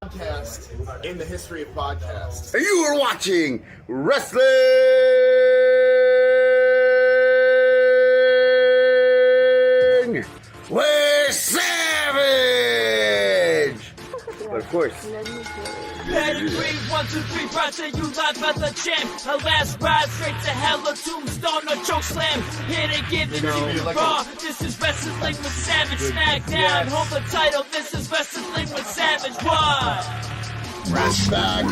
podcast in the history of podcasts. You are watching Wrestling with Savage! But of course, Pedigree, 1, 2, 3, brought to you live by the champ. A last ride straight to hell, a tombstone, a choke slam. Here to give it to you raw. This is Wrestling with Savage. Smackdown, hold the title. This is Wrestling with Savage. What? I'm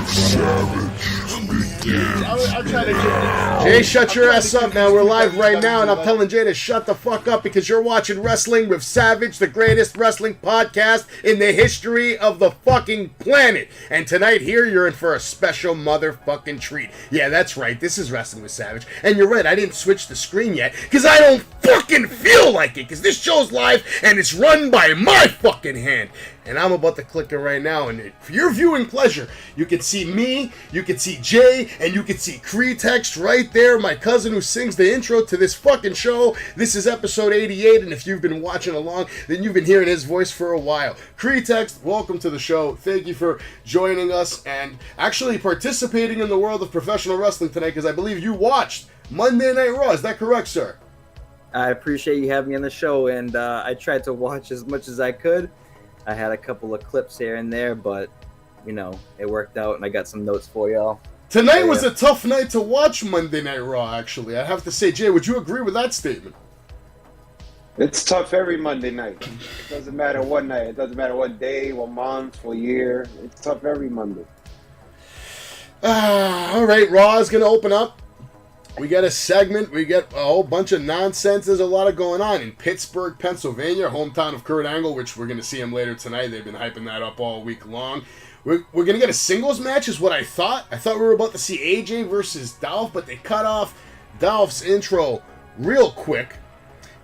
trying to get Jay, shut your ass up, man. We're live right now, and I'm telling Jay to shut the fuck up because you're watching Wrestling with Savage, the greatest wrestling podcast in the history of the fucking planet. And tonight here, you're in for a special motherfucking treat. Yeah, that's right. This is Wrestling with Savage. And you're right, I didn't switch the screen yet because I don't fucking feel like it because this show's live and it's run by my fucking hand. And I'm about to click it right now, and for your viewing pleasure, you can see me, you can see Jay, and you can see Crittext right there, my cousin who sings the intro to this fucking show. This is episode 88, and if you've been watching along, then you've been hearing his voice for a while. Crittext, welcome to the show. Thank you for joining us and actually participating in the world of professional wrestling tonight, because I believe you watched Monday Night Raw. Is that correct, sir? I appreciate you having me on the show, and I tried to watch as much as I could. I had a couple of clips here and there, but, you know, it worked out, and I got some notes for y'all. Tonight was a tough night to watch Monday Night Raw, actually. I have to say, Jay, would you agree with that statement? It's tough every Monday night. It doesn't matter what night. It doesn't matter what day, what month, what year. It's tough every Monday. All right, Raw is going to open up. We got a segment. We got a whole bunch of nonsense. There's a lot of going on in Pittsburgh, Pennsylvania, hometown of Kurt Angle, which we're going to see him later tonight. They've been hyping that up all week long. We're going to get a singles match is what I thought. I thought we were about to see AJ versus Dolph, but they cut off Dolph's intro real quick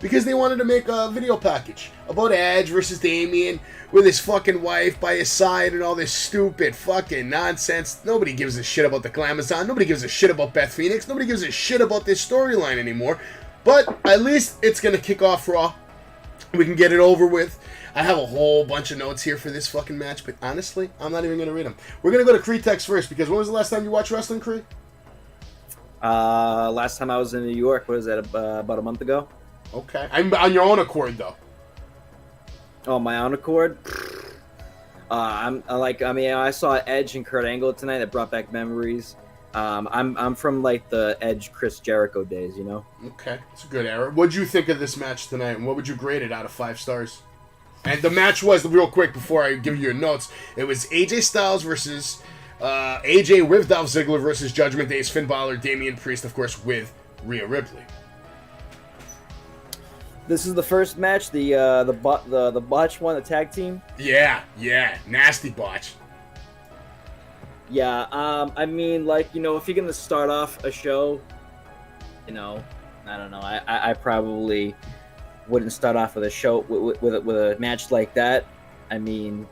because they wanted to make a video package about Edge versus Damian with his fucking wife by his side and all this stupid fucking nonsense. Nobody gives a shit about the Glamazon. Nobody gives a shit about Beth Phoenix. Nobody gives a shit about this storyline anymore. But at least it's going to kick off Raw. We can get it over with. I have a whole bunch of notes here for this fucking match, but honestly, I'm not even going to read them. We're going to go to Crittext first, because when was the last time you watched wrestling, Cree? Last time I was in New York, what was that, about a month ago? Okay. I'm on your own accord, though. Oh, my own accord? I saw Edge and Kurt Angle tonight. That brought back memories. I'm from like the Edge Chris Jericho days, you know. Okay, it's a good era. What'd you think of this match tonight, and what would you grade it out of 5 stars? And the match was, real quick before I give you your notes, it was AJ Styles versus AJ with Dolph Ziggler versus Judgment Day's Finn Balor, Damian Priest, of course, with Rhea Ripley. This is the first match, the botch one, the tag team. Yeah, nasty botch. Yeah, I mean, like, you know, if you're gonna start off a show, you know, I don't know, I probably wouldn't start off with a show with a match like that. I mean,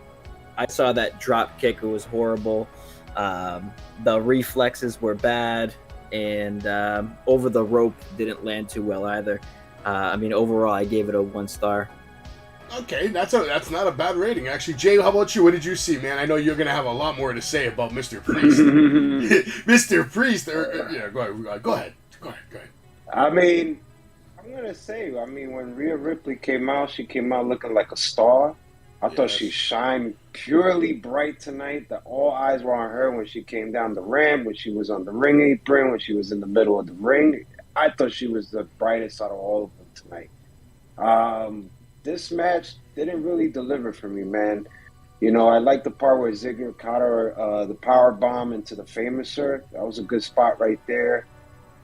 I saw that drop kick; it was horrible. The reflexes were bad, and over the rope didn't land too well either. I mean, overall, I gave it a 1 star. Okay, that's not a bad rating, actually. Jay, how about you? What did you see, man? I know you're going to have a lot more to say about Mr. Priest. Mr. Priest, yeah, go ahead. I mean, I'm going to say, when Rhea Ripley came out, she came out looking like a star. I thought she shined purely bright tonight. That all eyes were on her when she came down the ramp, when she was on the ring apron, when she was in the middle of the ring. I thought she was the brightest out of all of them tonight. This match didn't really deliver for me, man. You know, I like the part where Ziggler caught her the power bomb into the Famouser. That was a good spot right there.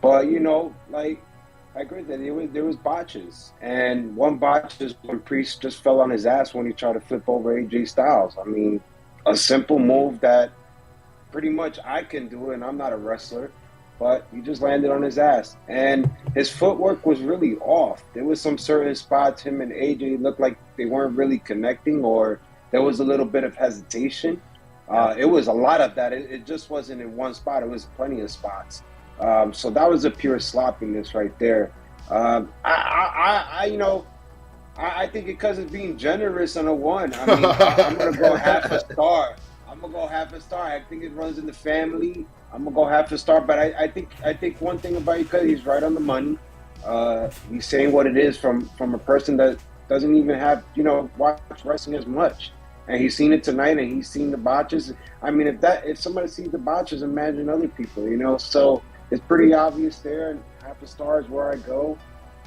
But, you know, like, I agree that there was botches. And one botch is when Priest just fell on his ass when he tried to flip over AJ Styles. I mean, a simple move that pretty much I can do, and I'm not a wrestler. But he just landed on his ass. And his footwork was really off. There was some certain spots, him and AJ looked like they weren't really connecting, or there was a little bit of hesitation. It was a lot of that. It just wasn't in one spot. It was plenty of spots. So that was a pure sloppiness right there. I think because it's being generous on a 1. I mean, I'm going to go half a star. I'm gonna go half a star. I think it runs in the family. I'm gonna go half a star. But I think one thing about Ika, he's right on the money. He's saying what it is from a person that doesn't even have, watch wrestling as much. And he's seen it tonight, and he's seen the botches. I mean, if somebody sees the botches, imagine other people, So it's pretty obvious there, and half a star is where I go.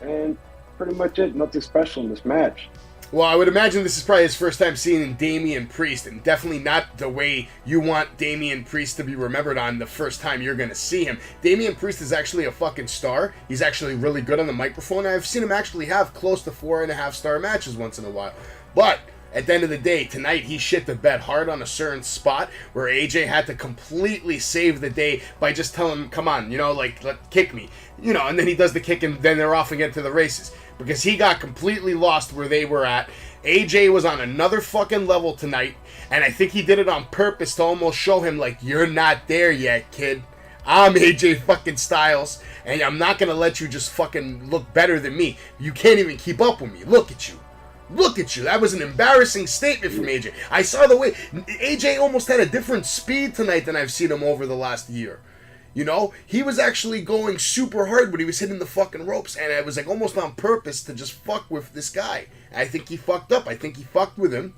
And pretty much it. Nothing special in this match. Well, I would imagine this is probably his first time seeing Damian Priest, and definitely not the way you want Damian Priest to be remembered on the first time you're going to see him. Damian Priest is actually a fucking star. He's actually really good on the microphone. I've seen him actually have close to 4.5-star matches once in a while. But at the end of the day, tonight he shit the bed hard on a certain spot where AJ had to completely save the day by just telling him, come on, kick me. And then he does the kick, and then they're off again to the races. Because he got completely lost where they were at. AJ was on another fucking level tonight, and I think he did it on purpose to almost show him, you're not there yet, kid. I'm AJ fucking Styles, and I'm not gonna let you just fucking look better than me. You can't even keep up with me. Look at you. Look at you. That was an embarrassing statement from AJ. I saw the way AJ almost had a different speed tonight than I've seen him over the last year. He was actually going super hard when he was hitting the fucking ropes, and it was almost on purpose to just fuck with this guy. I think he fucked up. I think he fucked with him,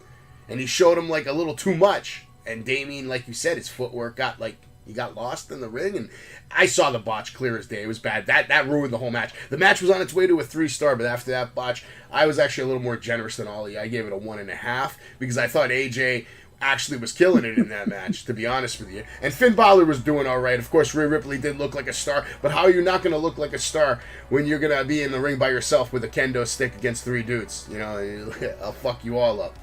and he showed him a little too much. And Damien, like you said, his footwork got he got lost in the ring, and I saw the botch clear as day. It was bad. That ruined the whole match. The match was on its way to a 3-star, but after that botch, I was actually a little more generous than Ollie. I gave it a 1.5 because I thought AJ actually was killing it in that match, to be honest with you. And Finn Balor was doing all right. Of course, Rhea Ripley did look like a star, but how are you not going to look like a star when you're going to be in the ring by yourself with a kendo stick against 3 dudes? I'll fuck you all up.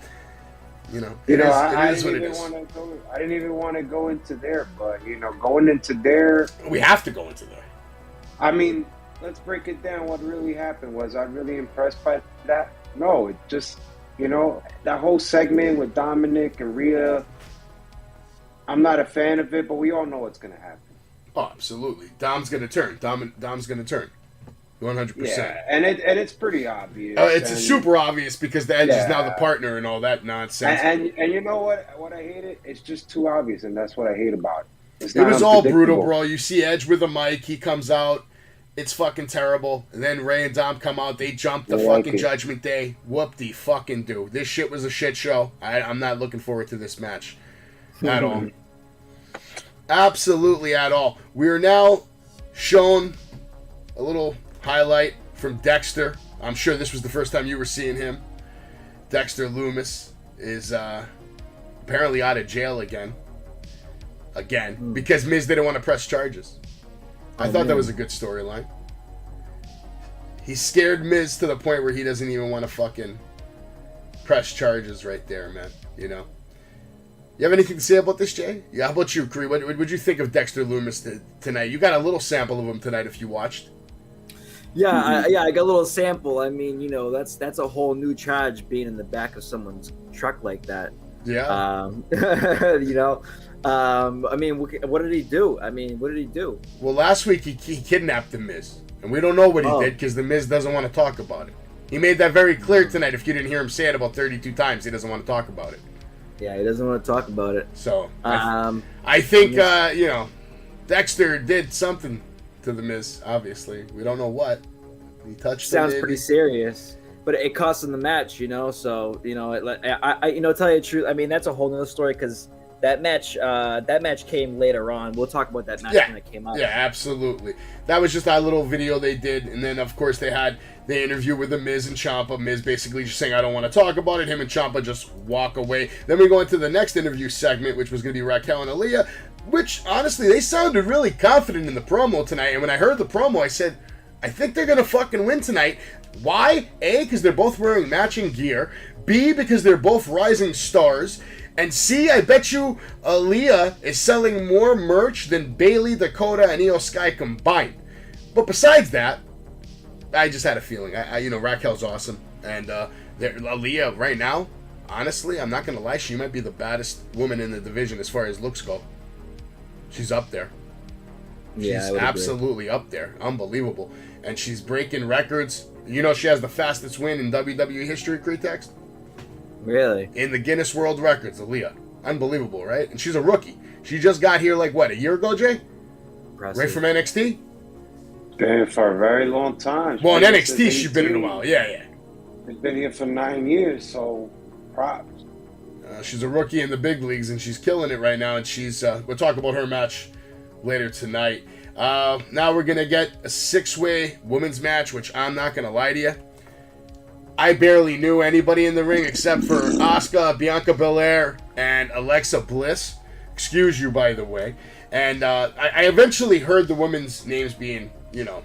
It is what it is. I didn't even want to go into there, but, going into there... We have to go into there. I mean, let's break it down. What really happened? Was I really impressed by that? No, it just... that whole segment with Dominic and Rhea, I'm not a fan of it, but we all know what's going to happen. Oh, absolutely. Dom's going to turn. Dom's going to turn. 100%. Yeah, and it's pretty obvious. It's super obvious because the Edge is now the partner and all that nonsense. And you know what I hate it? It's just too obvious, and that's what I hate about it. It was all brutal, bro. You see Edge with a mic. He comes out. It's fucking terrible. And then Ray and Dom come out. They jump the fucking Judgment Day. Whoop-de-fucking-do. This shit was a shit show. I'm not looking forward to this match. At all. Absolutely at all. We are now shown a little highlight from Dexter. I'm sure this was the first time you were seeing him. Dexter Lumis is apparently out of jail again. Because Miz didn't want to press charges. I thought that was a good storyline. He scared Miz to the point where he doesn't even want to fucking press charges right there, man. You have anything to say about this, Jay? Yeah, how about you, Cree? What would you think of Dexter Lumis tonight? You got a little sample of him tonight if you watched. Yeah, I got a little sample. I mean, that's a whole new charge being in the back of someone's truck like that. Yeah. I mean, what did he do? Well, last week he kidnapped The Miz. And we don't know what he did because The Miz doesn't want to talk about it. He made that very clear tonight. If you didn't hear him say it about 32 times, he doesn't want to talk about it. Yeah, he doesn't want to talk about it. So, I think, Dexter did something to The Miz, obviously. We don't know what. He touched him. Sounds pretty serious. But it cost him the match, so, tell you the truth, I mean, that's a whole nother story because that match came later on. We'll talk about that match when it came out. Yeah, absolutely. That was just that little video they did, and then of course they had the interview with the Miz and Ciampa. Miz basically just saying, I don't want to talk about it. Him and Ciampa just walk away. Then we go into the next interview segment, which was going to be Raquel and Aaliyah, which honestly, they sounded really confident in the promo tonight. And when I heard the promo, I said, I think they're going to fucking win tonight. Why? A, because they're both wearing matching gear. B, because they're both rising stars. And C, I bet you Aaliyah is selling more merch than Bayley, Dakota, and Io Sky combined. But besides that, I just had a feeling. Raquel's awesome. And Aaliyah, right now, honestly, I'm not going to lie, she might be the baddest woman in the division as far as looks go. She's up there. She's absolutely up there. Unbelievable. And she's breaking records. She has the fastest win in WWE history, Crittext? Really? In the Guinness World Records, Aaliyah. Unbelievable, right? And she's a rookie. She just got here like, what, a year ago, Jay? Impressive. Right from NXT? Been for a very long time. Well, in NXT, she's been in a while. Yeah. She's been here for 9 years, so props. She's a rookie in the big leagues, and she's killing it right now. And we'll talk about her match later tonight. Now we're going to get a 6-way women's match, which I'm not going to lie to you. I barely knew anybody in the ring except for Asuka, Bianca Belair, and Alexa Bliss. Excuse you, by the way. And I eventually heard the women's names being,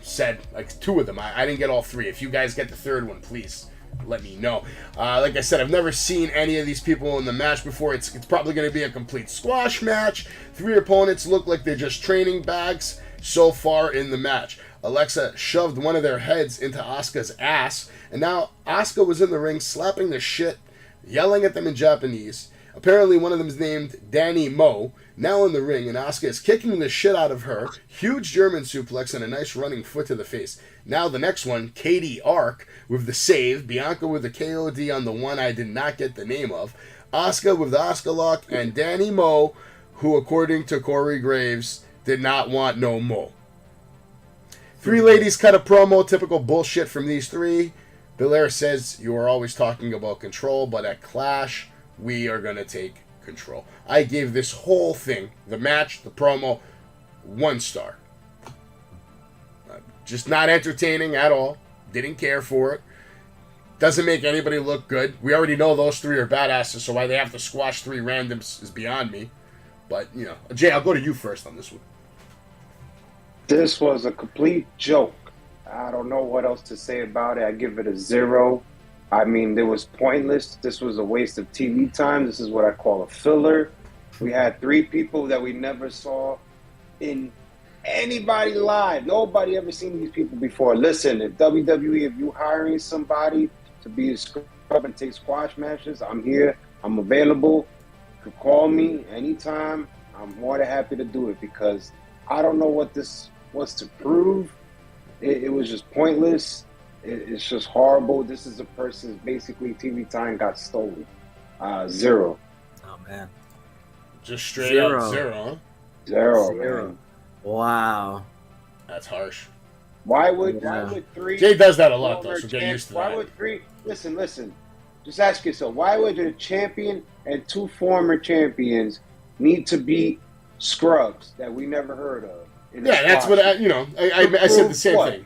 said, like 2 of them. I didn't get all 3. If you guys get the 3rd one, please let me know. Like I said, I've never seen any of these people in the match before. It's probably going to be a complete squash match. 3 opponents look like they're just training bags so far in the match. Alexa shoved one of their heads into Asuka's ass, and now Asuka was in the ring slapping the shit, yelling at them in Japanese. Apparently one of them is named Danny Mo, now in the ring, and Asuka is kicking the shit out of her. Huge German suplex and a nice running foot to the face. Now the next one, Katie Ark with the save, Bianca with the KOD on the one I did not get the name of, Asuka with the Asuka lock, and Danny Mo, who according to Corey Graves, did not want no Mo. 3 ladies cut a promo, typical bullshit from these 3. Belair says, you are always talking about control, but at Clash, we are going to take control. I gave this whole thing, the match, the promo, 1 star. Just not entertaining at all. Didn't care for it. Doesn't make anybody look good. We already know those 3 are badasses, so why they have to squash 3 randoms is beyond me. But, Jay, I'll go to you first on this one. This was a complete joke. I don't know what else to say about it. I give it a 0. I mean, it was pointless. This was a waste of TV time. This is what I call a filler. We had 3 people that we never saw in anybody live. Nobody ever seen these people before. Listen, if WWE, if you hiring somebody to be a scrub and take squash matches, I'm here. I'm available. You can call me anytime. I'm more than happy to do it because I don't know what this was to prove. It was just pointless. It's just horrible. This is a person's basically TV time got stolen. 0. Oh man. Just straight 0. up 0, huh? 0, 0. man. Wow. That's harsh. Why would 3? Jay does that a lot, though, so get champ, used to why that. would 3? Listen. Just ask yourself, why would a champion and 2 former champions need to be scrubs that we never heard of? Yeah, that's what I said the same thing.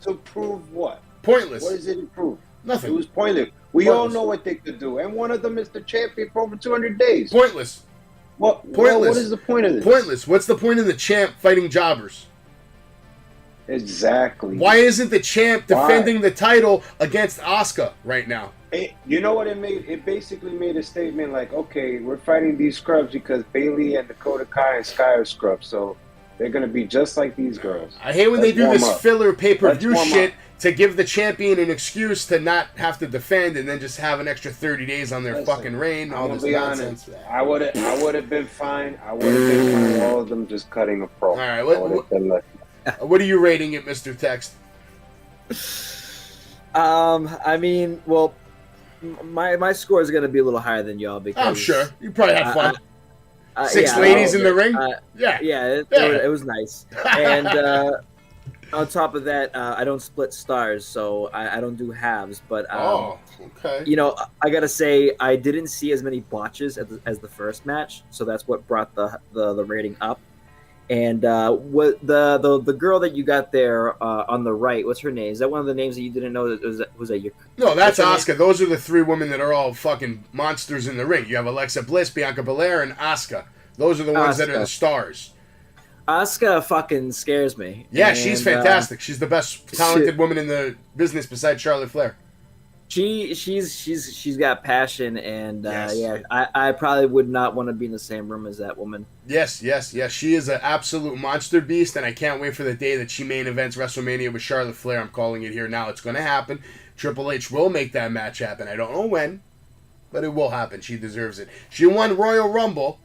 To prove what? Pointless. What does it prove? Nothing. It was pointless. We Pointless. all know what they could do, and one of them is the champion for over 200 days. Pointless. What? Pointless. What is the point of this? Pointless. What's the point of the champ fighting jobbers? Exactly. Why isn't the champ defending the title against Asuka right now? You know what it made? It basically made a statement like, okay, we're fighting these scrubs because Bayley and Dakota Kai and Sky are scrubs, so they're going to be just like these girls. I hate when Let's they do warm this up. filler pay-per-view Let's warm shit up. to give the champion an excuse to not have to defend and then just have an extra 30 days on their Listen, fucking reign. All I'm this gonna be nonsense. honest. I would have been fine. I would have been fine with all of them just cutting a pro. All right, I would've been like, what are you rating it, Mr. Text? I mean, well, my score is going to be a little higher than y'all because I'm sure. You probably had fun. 6 yeah, ladies in the ring? Yeah, it was nice. And on top of that, I don't split stars, so I don't do halves. But okay. I gotta say, I didn't see as many botches as the first match, so that's what brought the rating up. And what the girl that you got there on the right, what's her name? Is that one of the names that you didn't know? Was that your? No, that's Asuka. Those are the 3 women that are all fucking monsters in the ring. You have Alexa Bliss, Bianca Belair, and Asuka. Those are the ones that are the stars. Asuka fucking scares me. Yeah, she's fantastic. She's the best talented woman in the business besides Charlotte Flair. She's got passion, and Yes. I probably would not want to be in the same room as that woman. Yes. She is an absolute monster beast, and I can't wait for the day that she main events WrestleMania with Charlotte Flair. I'm calling it here now. It's going to happen. Triple H will make that match happen. I don't know when, but it will happen. She deserves it. She won Royal Rumble.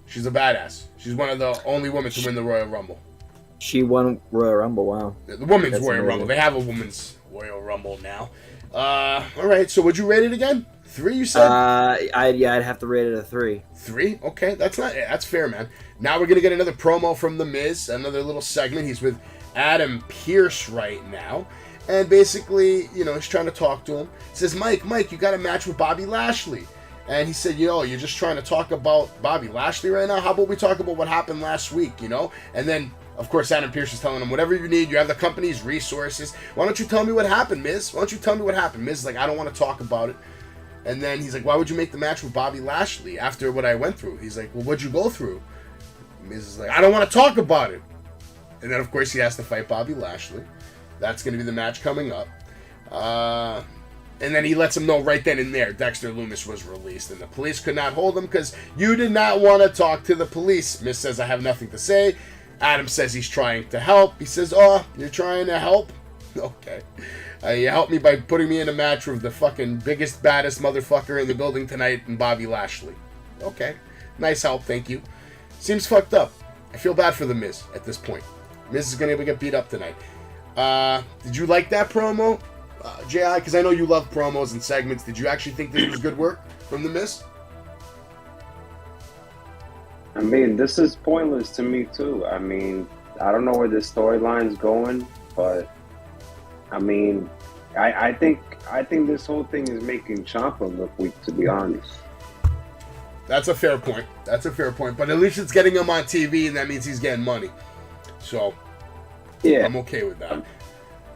She's a badass. She's one of the only women to win the Royal Rumble. She won Royal Rumble. Wow. The women's That's Royal amazing. Rumble. They have a women's Royal Rumble now. All right, so would you rate it again? 3, you said? I'd have to rate it a 3. 3? Okay, that's fair, man. Now we're gonna get another promo from The Miz, another little segment. He's with Adam Pearce right now, and basically, he's trying to talk to him. He says, Mike, you got a match with Bobby Lashley. And he said, you're just trying to talk about Bobby Lashley right now? How about we talk about what happened last week, And then, of course, Adam Pearce is telling him, whatever you need, you have the company's resources. Why don't you tell me what happened, Miz? Miz is like, I don't want to talk about it. And then he's like, why would you make the match with Bobby Lashley after what I went through? He's like, well, what'd you go through? Miz is like, I don't want to talk about it. And then, of course, he has to fight Bobby Lashley. That's going to be the match coming up. And then he lets him know right then and there Dexter Lumis was released. And the police could not hold him because you did not want to talk to the police. Miz says, I have nothing to say. Adam says he's trying to help. He says, oh, you're trying to help? Okay. You helped me by putting me in a match with the fucking biggest, baddest motherfucker in the building tonight and Bobby Lashley. Okay. Nice help, thank you. Seems fucked up. I feel bad for the Miz at this point. Miz is going to get beat up tonight. Did you like that promo? J.I., because I know you love promos and segments. Did you actually think this was good work from The Miz? I mean, this is pointless to me, too. I mean, I don't know where this storyline's going, but, I mean, I think this whole thing is making Ciampa look weak, to be honest. That's a fair point. But at least it's getting him on TV, and that means he's getting money. So, yeah, I'm okay with that.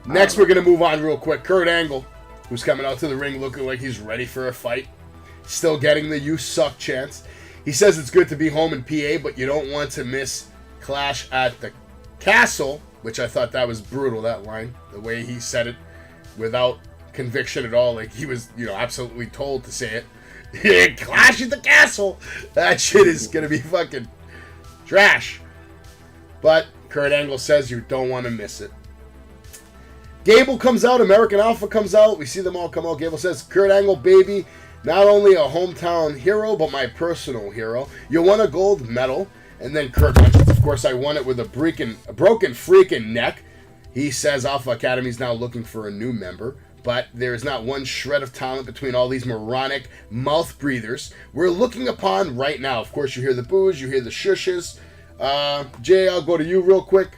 Next, we're going to move on real quick. Kurt Angle, who's coming out to the ring looking like he's ready for a fight. Still getting the "you suck" chants. He says it's good to be home in PA, but you don't want to miss Clash at the Castle, which I thought that was brutal, that line. The way he said it without conviction at all. Like he was, absolutely told to say it. Clash at the Castle. That shit is going to be fucking trash. But Kurt Angle says you don't want to miss it. Gable comes out, American Alpha comes out, we see them all come out. Gable says, Kurt Angle, baby, not only a hometown hero, but my personal hero. You won a gold medal. And then Kurt mentions, of course, I won it with a broken freaking neck. He says Alpha Academy is now looking for a new member, but there is not one shred of talent between all these moronic mouth breathers we're looking upon right now. Of course, you hear the boos, you hear the shushes. Jay, I'll go to you real quick.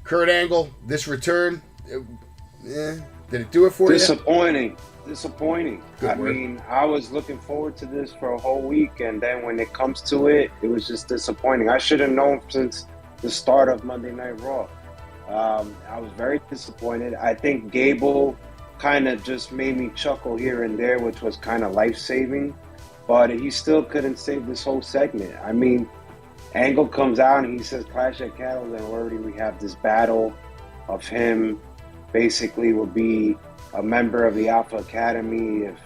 Kurt Angle, this return, did it do it for you? Disappointing. Good word. Mean, I was looking forward to this for a whole week, and then when it comes to it, it was just disappointing. I should have known since the start of Monday Night Raw. I was very disappointed. I think Gable kind of just made me chuckle here and there, which was kind of life-saving, but he still couldn't save this whole segment. I mean, Angle comes out and he says Clash at Cattle, and already we have this battle of him basically will be a member of the Alpha Academy if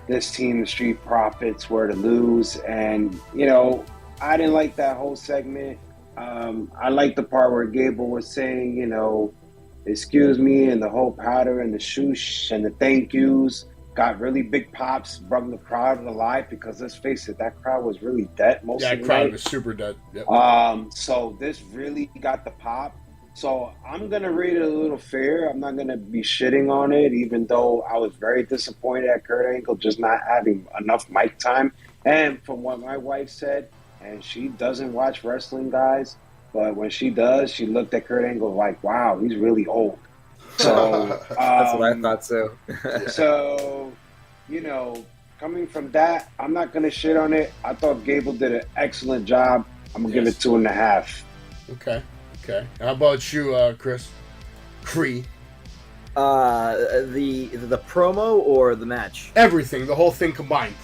this team, the Street Profits, were to lose. And, I didn't like that whole segment. I liked the part where Gable was saying, excuse me, and the whole powder and the shoosh and the thank yous got really big pops, brought the crowd to life, because let's face it, that crowd was really dead most of the night. Yeah, crowd was super dead. Yep. So this really got the pop. So I'm going to rate it a little fair. I'm not going to be shitting on it, even though I was very disappointed at Kurt Angle just not having enough mic time. And from what my wife said, and she doesn't watch wrestling, guys, but when she does, she looked at Kurt Angle like, wow, he's really old. So that's what I thought too. So, coming from that, I'm not going to shit on it. I thought Gable did an excellent job. I'm going to give it 2.5. Okay. How about you, Chris? Cree. The promo or the match? Everything, the whole thing combined.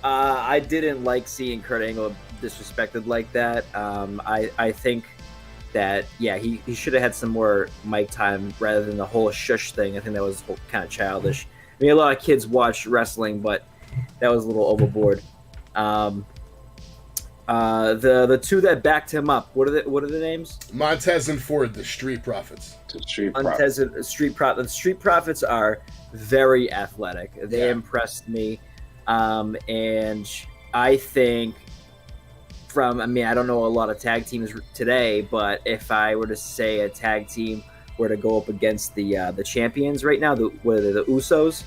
I didn't like seeing Kurt Angle disrespected like that. I think that, he should have had some more mic time rather than the whole shush thing. I think that was kind of childish. I mean, a lot of kids watch wrestling, but that was a little overboard. The two that backed him up, what are the names? Montez and Ford, the Street Profits. The Street Profits are very athletic. They impressed me. And I think I don't know a lot of tag teams today, but if I were to say a tag team were to go up against the champions right now, the Usos,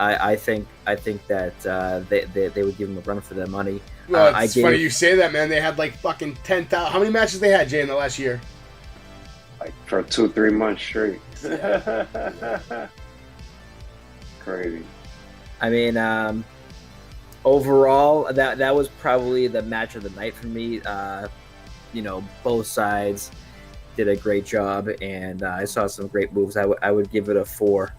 I think that they would give him a run for their money. Well, it's funny you say that, man. They had like fucking 10,000. How many matches they had, Jay, in the last year? Like for 2-3 months straight. Crazy. I mean, overall, that was probably the match of the night for me. Both sides did a great job, and I saw some great moves. I would give it a 4.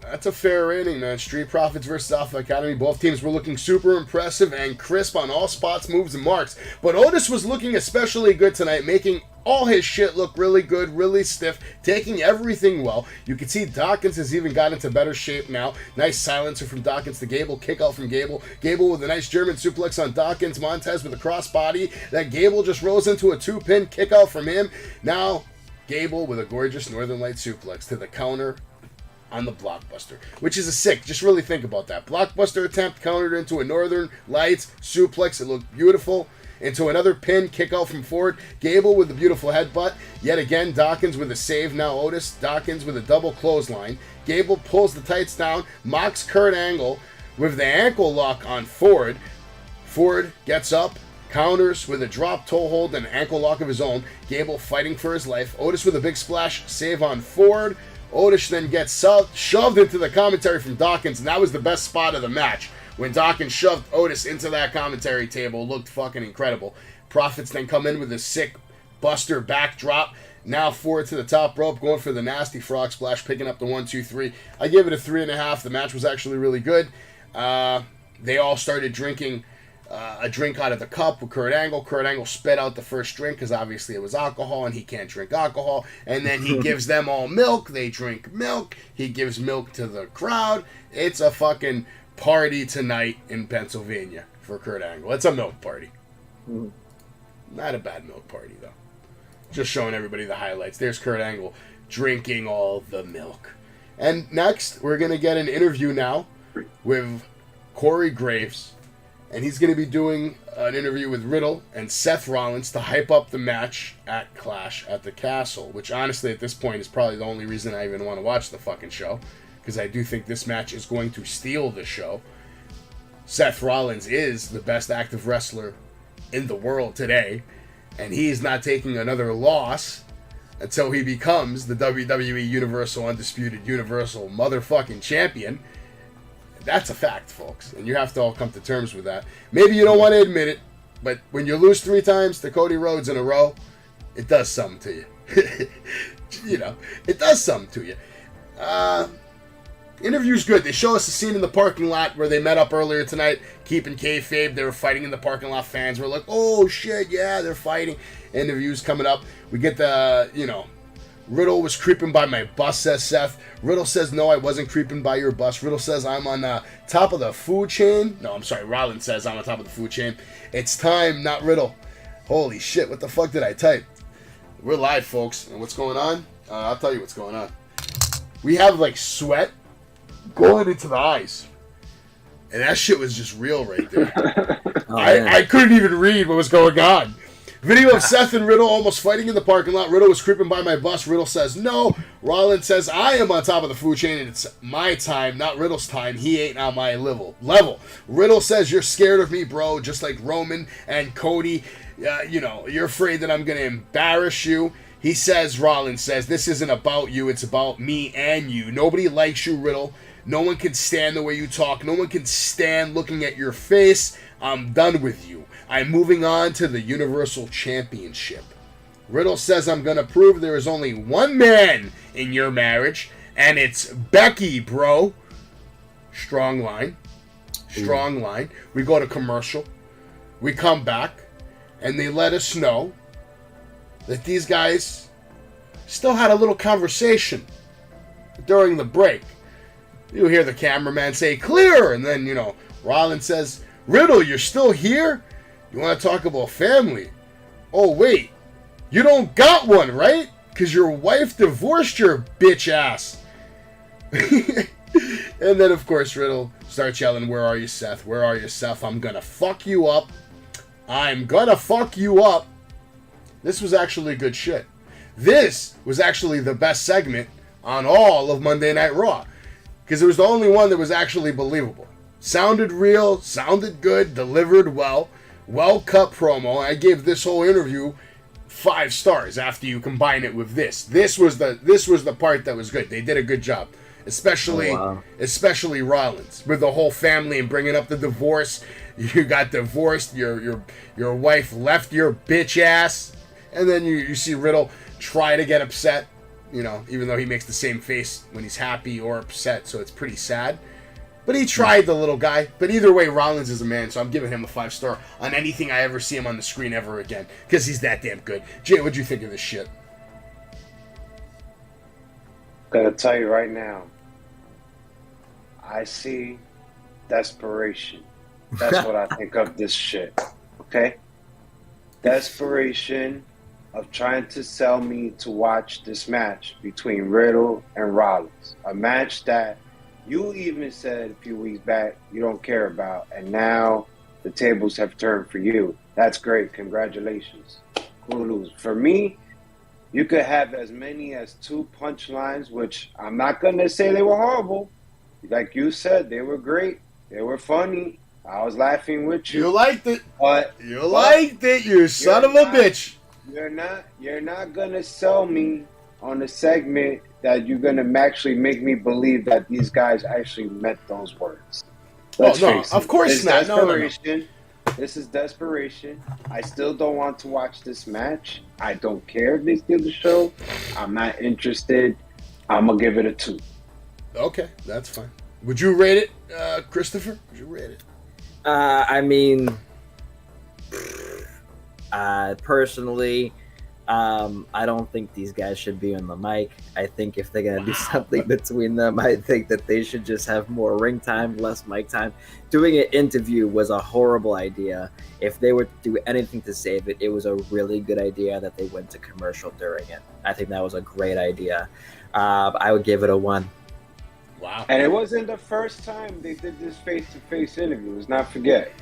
That's a fair rating, man. Street Profits versus Alpha Academy. Both teams were looking super impressive and crisp on all spots, moves, and marks. But Otis was looking especially good tonight, making all his shit look really good, really stiff, taking everything well. You can see Dawkins has even got into better shape now. Nice silencer from Dawkins to Gable, kick out from Gable. Gable with a nice German suplex on Dawkins. Montez with a crossbody. That Gable just rose into a 2-pin kick out from him. Now, Gable with a gorgeous Northern Light suplex to the counter on the Blockbuster, which is a sick. Just really think about that. Blockbuster attempt countered into a Northern Lights suplex. It looked beautiful. Into another pin, kick out from Ford. Gable with a beautiful headbutt. Yet again, Dawkins with a save. Now Otis. Dawkins with a double clothesline. Gable pulls the tights down. Mocks Kurt Angle with the ankle lock on Ford. Ford gets up. Counters with a drop toe hold and an ankle lock of his own. Gable fighting for his life. Otis with a big splash. Save on Ford. Otis then gets shoved into the commentary from Dawkins, and that was the best spot of the match. When Dawkins shoved Otis into that commentary table, looked fucking incredible. Profits then come in with a sick Buster backdrop. Now Ford to the top rope, going for the nasty frog splash, picking up the 1-2-3. I give it a 3.5. The match was actually really good. They all started drinking a drink out of the cup with Kurt Angle. Kurt Angle spit out the first drink because obviously it was alcohol and he can't drink alcohol. And then he gives them all milk. They drink milk. He gives milk to the crowd. It's a fucking party tonight in Pennsylvania for Kurt Angle. It's a milk party. Not a bad milk party, though. Just showing everybody the highlights. There's Kurt Angle drinking all the milk. And next, we're going to get an interview now with Corey Graves. And he's going to be doing an interview with Riddle and Seth Rollins to hype up the match at Clash at the Castle, which honestly at this point is probably the only reason I even want to watch the fucking show, because I do think this match is going to steal the show. Seth Rollins is the best active wrestler in the world today, and he's not taking another loss until he becomes the WWE Universal Undisputed Universal Motherfucking Champion. That's a fact, folks, and you have to all come to terms with that. Maybe you don't want to admit it, but when you lose 3 times to Cody Rhodes in a row, it does something to you. It does something to you. Interview's good. They show us a scene in the parking lot where they met up earlier tonight, keeping kayfabe. They were fighting in the parking lot. Fans were like, oh, shit, yeah, they're fighting. Interview's coming up. We get the, Riddle was creeping by my bus, says Seth. Riddle says, no, I wasn't creeping by your bus. Riddle says, I'm on top of the food chain. No, I'm sorry, Rollins says I'm on top of the food chain. It's time, not Riddle. Holy shit, what the fuck did I type? We're live, folks. And what's going on? I'll tell you what's going on. We have, sweat going into the eyes. And that shit was just real right there. I couldn't even read what was going on. Video of Seth and Riddle almost fighting in the parking lot. Riddle was creeping by my bus. Riddle says no. Rollins says I am on top of the food chain and it's my time, not Riddle's time. He ain't on my level. Riddle says you're scared of me, bro, just like Roman and Cody. You're afraid that I'm going to embarrass you. He says, Rollins says, this isn't about you. It's about me and you. Nobody likes you, Riddle. No one can stand the way you talk. No one can stand looking at your face. I'm done with you. I'm moving on to the Universal Championship. Riddle says I'm going to prove there is only one man in your marriage, and it's Becky, bro. Strong line. We go to commercial. We come back, and they let us know that these guys still had a little conversation during the break. You hear the cameraman say, clear, and then, Rollins says, Riddle, you're still here? You want to talk about family? Oh, wait. You don't got one, right? Because your wife divorced your bitch ass. And then, of course, Riddle starts yelling, where are you, Seth? Where are you, Seth? I'm going to fuck you up. This was actually good shit. This was actually the best segment on all of Monday Night Raw. because it was the only one that was actually believable. Sounded real, sounded good, delivered well, well-cut promo. I gave this whole interview 5 stars after you combine it with this. This was the part that was good. They did a good job, especially Rollins with the whole family and bringing up the divorce. You got divorced. Your wife left your bitch ass, and then you see Riddle try to get upset. You know, even though he makes the same face when he's happy or upset, so it's pretty sad. But he tried, the little guy. But either way, Rollins is a man, so I'm giving him a 5-star on anything I ever see him on the screen ever again, because he's that damn good. Jay, what'd you think of this shit? Gotta tell you right now, I see desperation. That's what I think of this shit. Okay? Desperation of trying to sell me to watch this match between Riddle and Rollins. A match that you even said a few weeks back you don't care about, and now the tables have turned for you. That's great. Congratulations. Kudos. For me, you could have as many as 2 punchlines, which I'm not going to say they were horrible. Like you said, they were great. They were funny. I was laughing with you. You liked it. But You son of a bitch. You're not going to sell me on a segment that you're going to actually make me believe that these guys actually meant those words. Let's face it. Of course not. No. This is desperation. I still don't want to watch this match. I don't care if they steal the show. I'm not interested. I'm going to give it a 2. Okay, that's fine. Would you rate it, Christopher? Would you rate it? I mean, personally, I don't think these guys should be on the mic. I think if they're going to do something between them, I think that they should just have more ring time, less mic time. Doing an interview was a horrible idea. If they were to do anything to save it, it was a really good idea that they went to commercial during it. I think that was a great idea. I would give it a 1. Wow. And it wasn't the first time they did this face-to-face interview. Let's not forget. It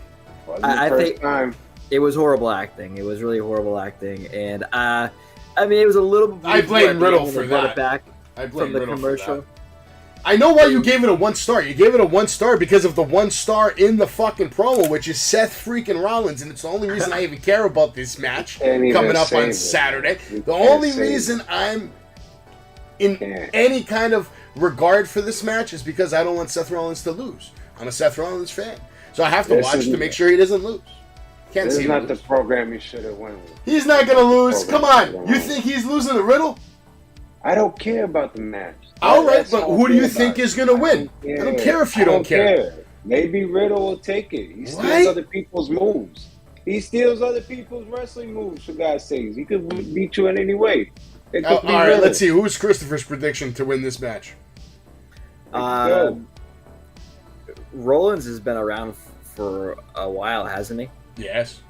wasn't the I first think time. It was horrible acting. It was really horrible acting. And, I mean, it was a little... I blame Riddle for that. Back I blame from the Riddle commercial. for that. I know why you gave it a 1 star. You gave it a 1 star because of the 1 star in the fucking promo, which is Seth freaking Rollins, and it's the only reason I even care about this match coming up on Saturday. The only reason I'm in any kind of regard for this match is because I don't want Seth Rollins to lose. I'm a Seth Rollins fan, so I have to watch to make sure he doesn't lose. Can't this see is not lose. The program you should have went with. He's not gonna lose. Come on, you think he's losing to Riddle? I don't care about the match. All right, but who do you think is going to win? I don't care if you don't care. Maybe Riddle will take it. He steals other people's moves. He steals other people's wrestling moves, for God's sakes. He could beat you in any way. All right, let's see. Who's Christopher's prediction to win this match? Rollins has been around for a while, hasn't he? Yes.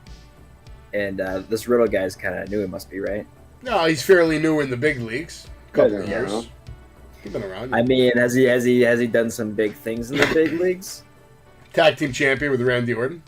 And this Riddle guy's kind of new, it must be, right? No, he's fairly new in the big leagues. Couple of years. He's been around. I mean, has he done some big things in the big leagues? Tag team champion with Randy Orton.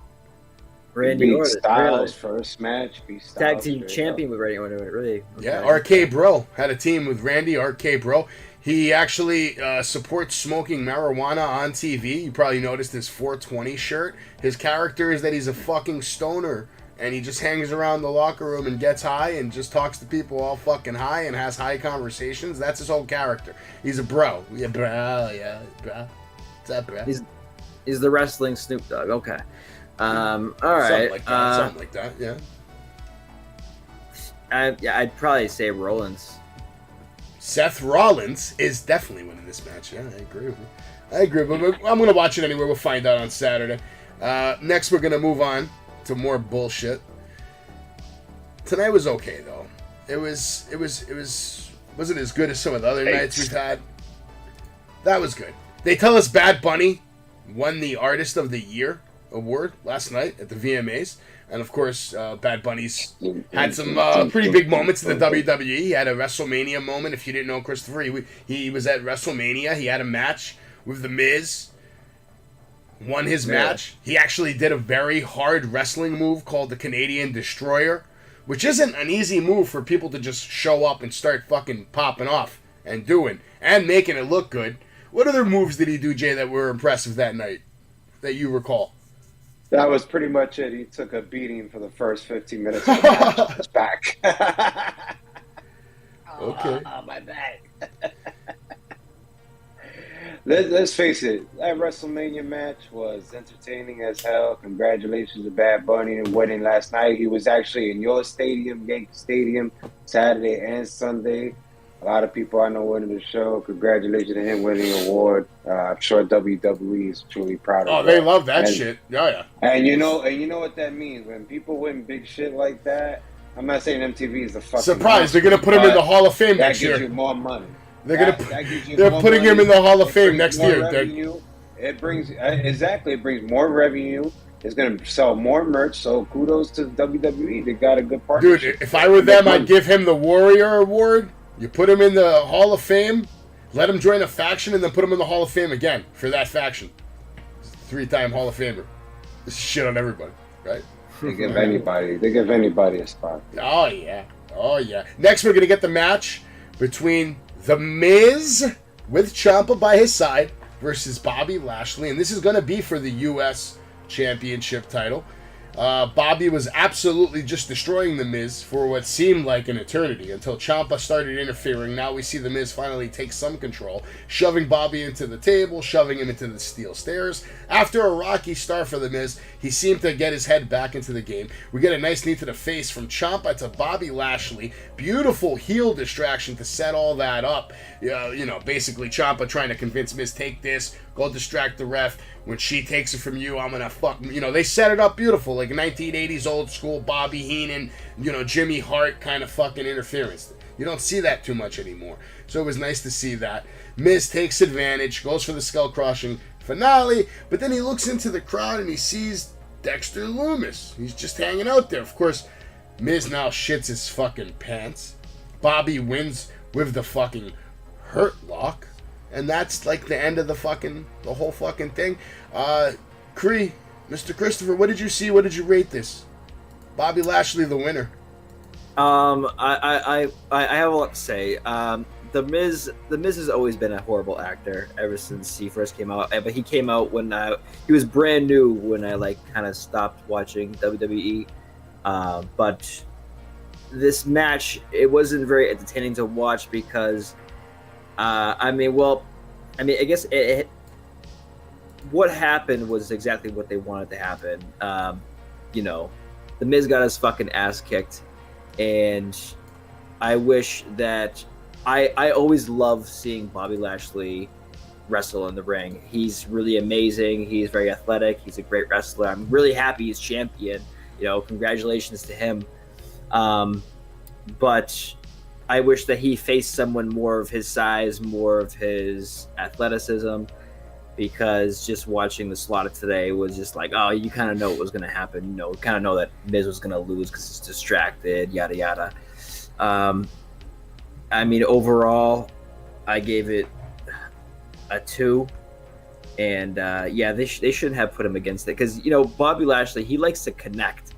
Randy Orton. Styles first match. Tag team champion with Randy Orton. Really? Okay. Yeah, RK Bro had a team with Randy. RK Bro. He actually supports smoking marijuana on TV. You probably noticed his 420 shirt. His character is that he's a fucking stoner. And he just hangs around the locker room and gets high and just talks to people all fucking high and has high conversations. That's his whole character. He's a bro. Yeah, bro. Yeah, bro. What's up, bro? He's the wrestling Snoop Dogg. Okay. All right. Something like that. Yeah. I'd probably say Rollins. Seth Rollins is definitely winning this match. Yeah, I agree with you. But I'm going to watch it anyway. We'll find out on Saturday. Next, we're going to move on to more bullshit. Tonight was okay though. It wasn't as good as some of the other nights we've had. That was good. They tell us Bad Bunny won the Artist of the Year award last night at the VMAs, and of course Bad Bunny's had some pretty big moments in the WWE. He had a WrestleMania moment. If you didn't know, Christopher, he was at WrestleMania. He had a match with The Miz. Won his match. He actually did a very hard wrestling move called the Canadian Destroyer, which isn't an easy move for people to just show up and start fucking popping off and doing and making it look good. What other moves did he do, Jay, that were impressive that night that you recall? That was pretty much it. He took a beating for the first 15 minutes of the match. It's back. Okay. My back. Let's face it, that WrestleMania match was entertaining as hell. Congratulations to Bad Bunny and winning last night. He was actually in your stadium, Yankee Stadium, Saturday and Sunday. A lot of people I know winning the show. Congratulations to him winning the award. I'm sure WWE is truly proud of him. Oh, they love that shit. Yeah. And you know what that means. When people win big shit like that, I'm not saying MTV is the fucking Surprise! They're gonna put him in the Hall of Fame next year. That gives you more money. They're putting him in the Hall of Fame next year. Revenue. It brings It brings more revenue. It's gonna sell more merch. So kudos to the WWE. They got a good partnership. Dude, if I were them, I'd give him the Warrior Award. You put him in the Hall of Fame, let him join a faction, and then put him in the Hall of Fame again for that faction. 3-time Hall of Famer. This is shit on everybody, right? They give anybody a spot. Oh yeah. Next, we're gonna get the match between The Miz with Ciampa by his side versus Bobby Lashley, and this is gonna be for the U.S. Championship title. Bobby was absolutely just destroying The Miz for what seemed like an eternity until Ciampa started interfering. Now we see The Miz finally take some control, shoving Bobby into the table, shoving him into the steel stairs. After a rocky start for The Miz, he seemed to get his head back into the game. We get a nice knee to the face from Ciampa to Bobby Lashley. Beautiful heel distraction to set all that up. Basically Ciampa trying to convince Miz, take this, go distract the ref. When she takes it from you, I'm gonna fuck. They set it up beautiful, like 1980s old school Bobby Heenan, Jimmy Hart kind of fucking interference. You don't see that too much anymore. So it was nice to see that. Miz takes advantage, goes for the skull crushing finale, but then he looks into the crowd and he sees Dexter Lumis. He's just hanging out there. Of course, Miz now shits his fucking pants. Bobby wins with the fucking Hurt Lock. And that's like the end of the whole fucking thing. Mr. Christopher, what did you see? What did you rate this? Bobby Lashley, the winner. I have a lot to say. The Miz has always been a horrible actor ever since he first came out. But he came out when he was brand new when I kind of stopped watching WWE. But this match, it wasn't very entertaining to watch because. I guess what happened was exactly what they wanted to happen. The Miz got his fucking ass kicked, and I wish that I always love seeing Bobby Lashley wrestle in the ring. He's really amazing. He's very athletic. He's a great wrestler. I'm really happy he's champion. Congratulations to him. But I wish that he faced someone more of his size, more of his athleticism, because just watching the slaughter today was just like, oh, you kind of know what was going to happen. Kind of know that Miz was going to lose because he's distracted, yada, yada. Overall, I gave it a 2. And, they shouldn't have put him against it because, Bobby Lashley, he likes to connect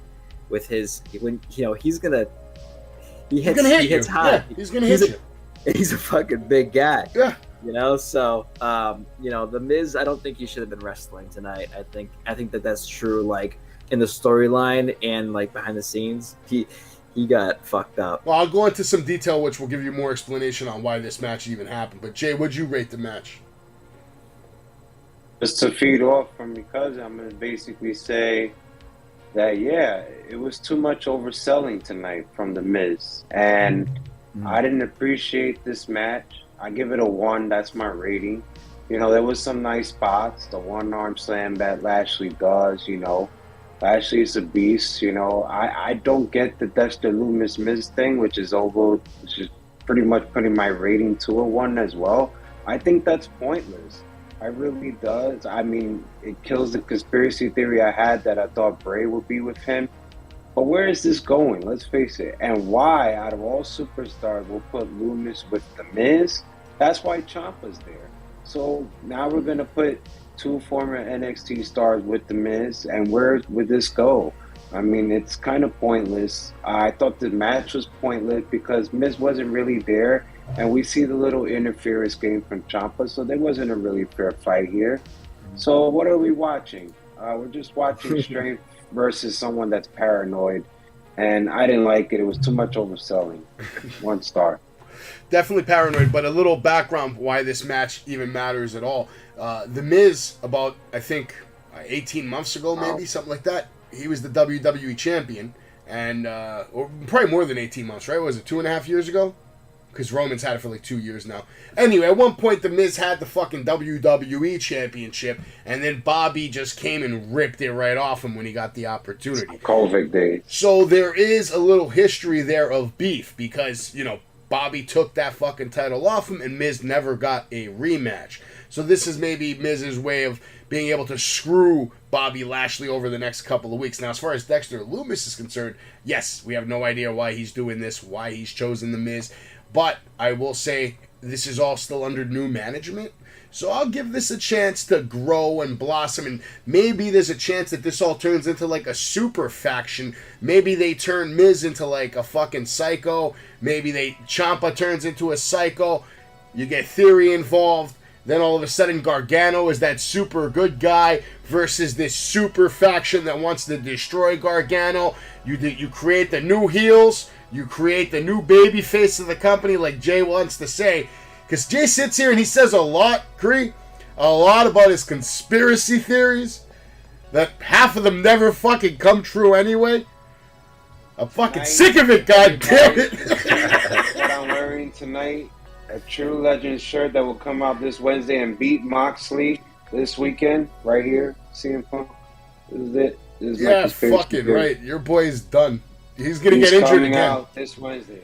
with he's going to... He hits high. Yeah, he's gonna hit you. He's a fucking big guy. Yeah. So the Miz, I don't think he should have been wrestling tonight. I think that's true. Like in the storyline and like behind the scenes, he got fucked up. Well, I'll go into some detail, which will give you more explanation on why this match even happened. But Jay, what'd you rate the match? Just to feed off from your cousin, I'm gonna basically say that it was too much overselling tonight from The Miz, and I didn't appreciate this match. I give it a 1. That's my rating. There was some nice spots. The one-arm slam that Lashley does. Lashley is a beast. I don't get the Dexter Lumis Miz thing, which is pretty much putting my rating to a 1 as well. I think that's pointless. I really does. It kills the conspiracy theory I had that I thought Bray would be with him. But where is this going? Let's face it. And why, out of all superstars, we'll put Lumis with The Miz? That's why Ciampa's there. So now we're going to put 2 former NXT stars with The Miz. And where would this go? It's kind of pointless. I thought the match was pointless because Miz wasn't really there. And we see the little interference game from Ciampa, so there wasn't a really fair fight here. So what are we watching? We're just watching strength versus someone that's paranoid. And I didn't like it. It was too much overselling. 1 star. Definitely paranoid, but a little background why this match even matters at all. The Miz, about, I think, 18 months ago, maybe, something like that, he was the WWE champion. And, or probably more than 18 months, right? Was it 2.5 years ago? Because Roman's had it for like 2 years now. Anyway, at one point, The Miz had the fucking WWE Championship, and then Bobby just came and ripped it right off him when he got the opportunity. COVID days. So there is a little history there of beef, because, you know, Bobby took that fucking title off him, and Miz never got a rematch. So this is maybe Miz's way of being able to screw Bobby Lashley over the next couple of weeks. Now, as far as Dexter Lumis is concerned, yes, we have no idea why he's doing this, why he's chosen The Miz. But I will say this is all still under new management. So I'll give this a chance to grow and blossom. And maybe there's a chance that this all turns into like a super faction. Maybe they turn Miz into like a fucking psycho. Maybe Ciampa turns into a psycho. You get Theory involved. Then all of a sudden Gargano is that super good guy versus this super faction that wants to destroy Gargano. You create the new heels. You create the new baby face of the company, like Jay wants to say. Because Jay sits here and he says a lot, Cree, a lot about his conspiracy theories. That half of them never fucking come true anyway. I'm fucking sick of it, god damn it. That's what I'm wearing tonight. A True Legend shirt that will come out this Wednesday and beat Moxley this weekend. Right here. CM Punk. This is it. This is my conspiracy fucking theory. right. Your boy is done. He's gonna get injured coming again. out this Wednesday.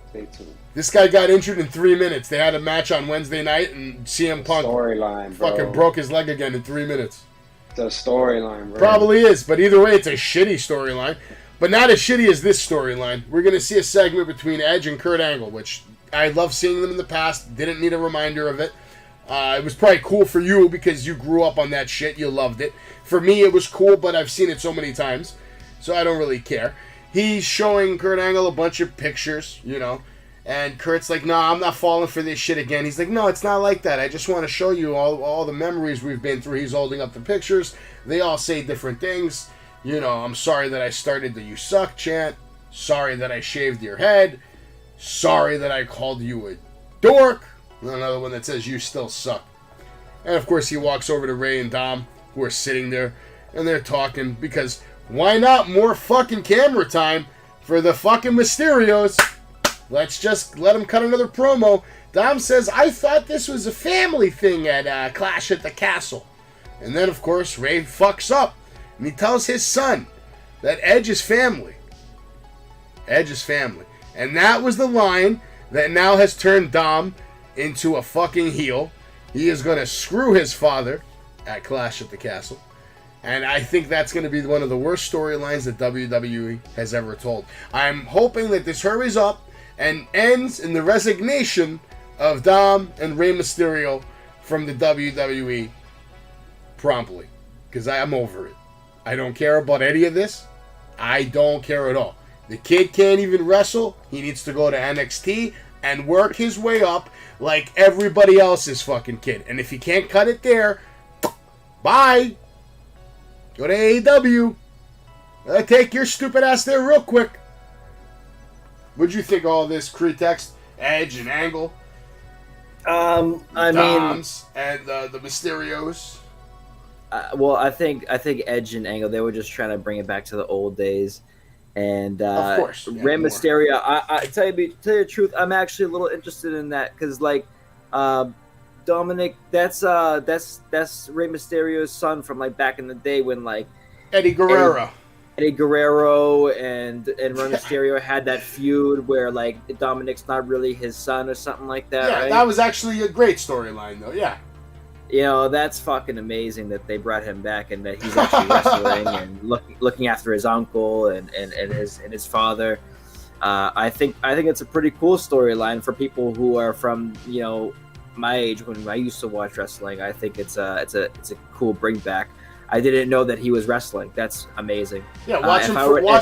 Stay tuned. This guy got injured in 3 minutes. They had a match on Wednesday night, and CM Punk Storyline, bro. fucking broke his leg again in 3 minutes. It's a storyline, bro. Probably is, but either way, it's a shitty storyline. But not as shitty as this storyline. We're gonna see a segment between Edge and Kurt Angle, which I love seeing them in the past. Didn't need a reminder of it. It was probably cool for you because you grew up on that shit. You loved it. For me, it was cool, but I've seen it so many times, so I don't really care. He's showing Kurt Angle a bunch of pictures, you know, and Kurt's like, "Nah, I'm not falling for this shit again." He's like, "No, it's not like that. I just want to show you all the memories we've been through." He's holding up the pictures. They all say different things. You know, "I'm sorry that I started the 'you suck' chant. Sorry that I shaved your head. Sorry that I called you a dork." Another one that says, "You still suck." And of course, he walks over to Ray and Dom, who are sitting there, and they're talking because why not more fucking camera time for the fucking Mysterios? Let's just let them cut another promo. Dom says, "I thought this was a family thing at Clash at the Castle." And then, of course, Ray fucks up. And he tells his son that Edge is family. Edge is family. And that was the line that now has turned Dom into a fucking heel. He is going to screw his father at Clash at the Castle. And I think that's going to be one of the worst storylines that WWE has ever told. I'm hoping that this hurries up and ends in the resignation of Dom and Rey Mysterio from the WWE promptly. Because I'm over it. I don't care about any of this. I don't care at all. The kid can't even wrestle. He needs to go to NXT and work his way up like everybody else's fucking kid. And if he can't cut it there, bye. Go to AEW. Take your stupid ass there real quick. What'd you think of all this? Crittext, Edge, and Angle? Doms and the Mysterios. Well, I think Edge and Angle, they were just trying to bring it back to the old days. And of course, Rey Mysterio, I tell you the truth, I'm actually a little interested in that because, like, Dominic, that's Rey Mysterio's son from like back in the day when like Eddie Guerrero and Rey Mysterio had that feud where like Dominic's not really his son or something like that. Yeah, right? that was actually a great storyline though. Yeah. You know, that's fucking amazing that they brought him back and that he's actually wrestling and looking after his uncle and his father. I think it's a pretty cool storyline for people who are from, you know, my age when I used to watch wrestling. I think it's a cool bring back. I didn't know that he was wrestling. That's amazing. Yeah, watch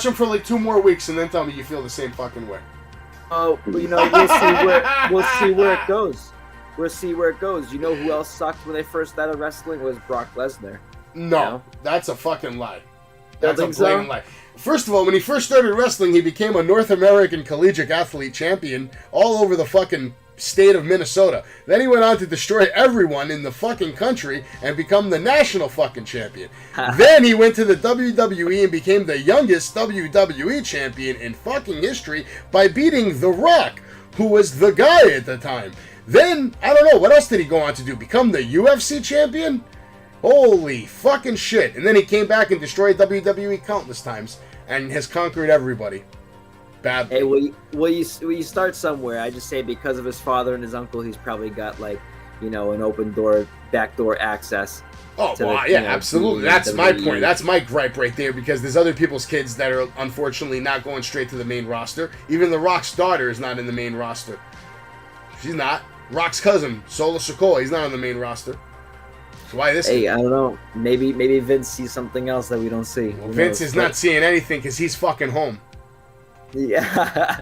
him for like 2 more weeks and then tell me you feel the same fucking way. Oh, we'll see where it goes. We'll see where it goes. You know who else sucked when they first started wrestling was Brock Lesnar. No, that's a fucking lie. Don't That's a think so? blatant lie. First of all, when he first started wrestling, he became a North American collegiate athlete champion all over the fucking state of Minnesota. Then he went on to destroy everyone in the fucking country and become the national fucking champion. Then he went to the WWE and became the youngest WWE champion in fucking history by beating The Rock, who was the guy at the time. Then, I don't know, what else did he go on to do? Become the UFC champion? Holy fucking shit. And then he came back and destroyed WWE countless times and has conquered everybody. Badly. Hey, will you start somewhere? I just say because of his father and his uncle, he's probably got like, an open door, backdoor access. Oh, to well, the, yeah, absolutely. That's my WWE. point. That's my gripe right there, because there's other people's kids that are unfortunately not going straight to the main roster. Even The Rock's daughter is not in the main roster. She's not. Rock's cousin, Solo Sikoa, he's not on the main roster. So why this? Hey, I don't know. Maybe Vince sees something else that we don't see. Well, Vince is not seeing anything because he's fucking home. Yeah.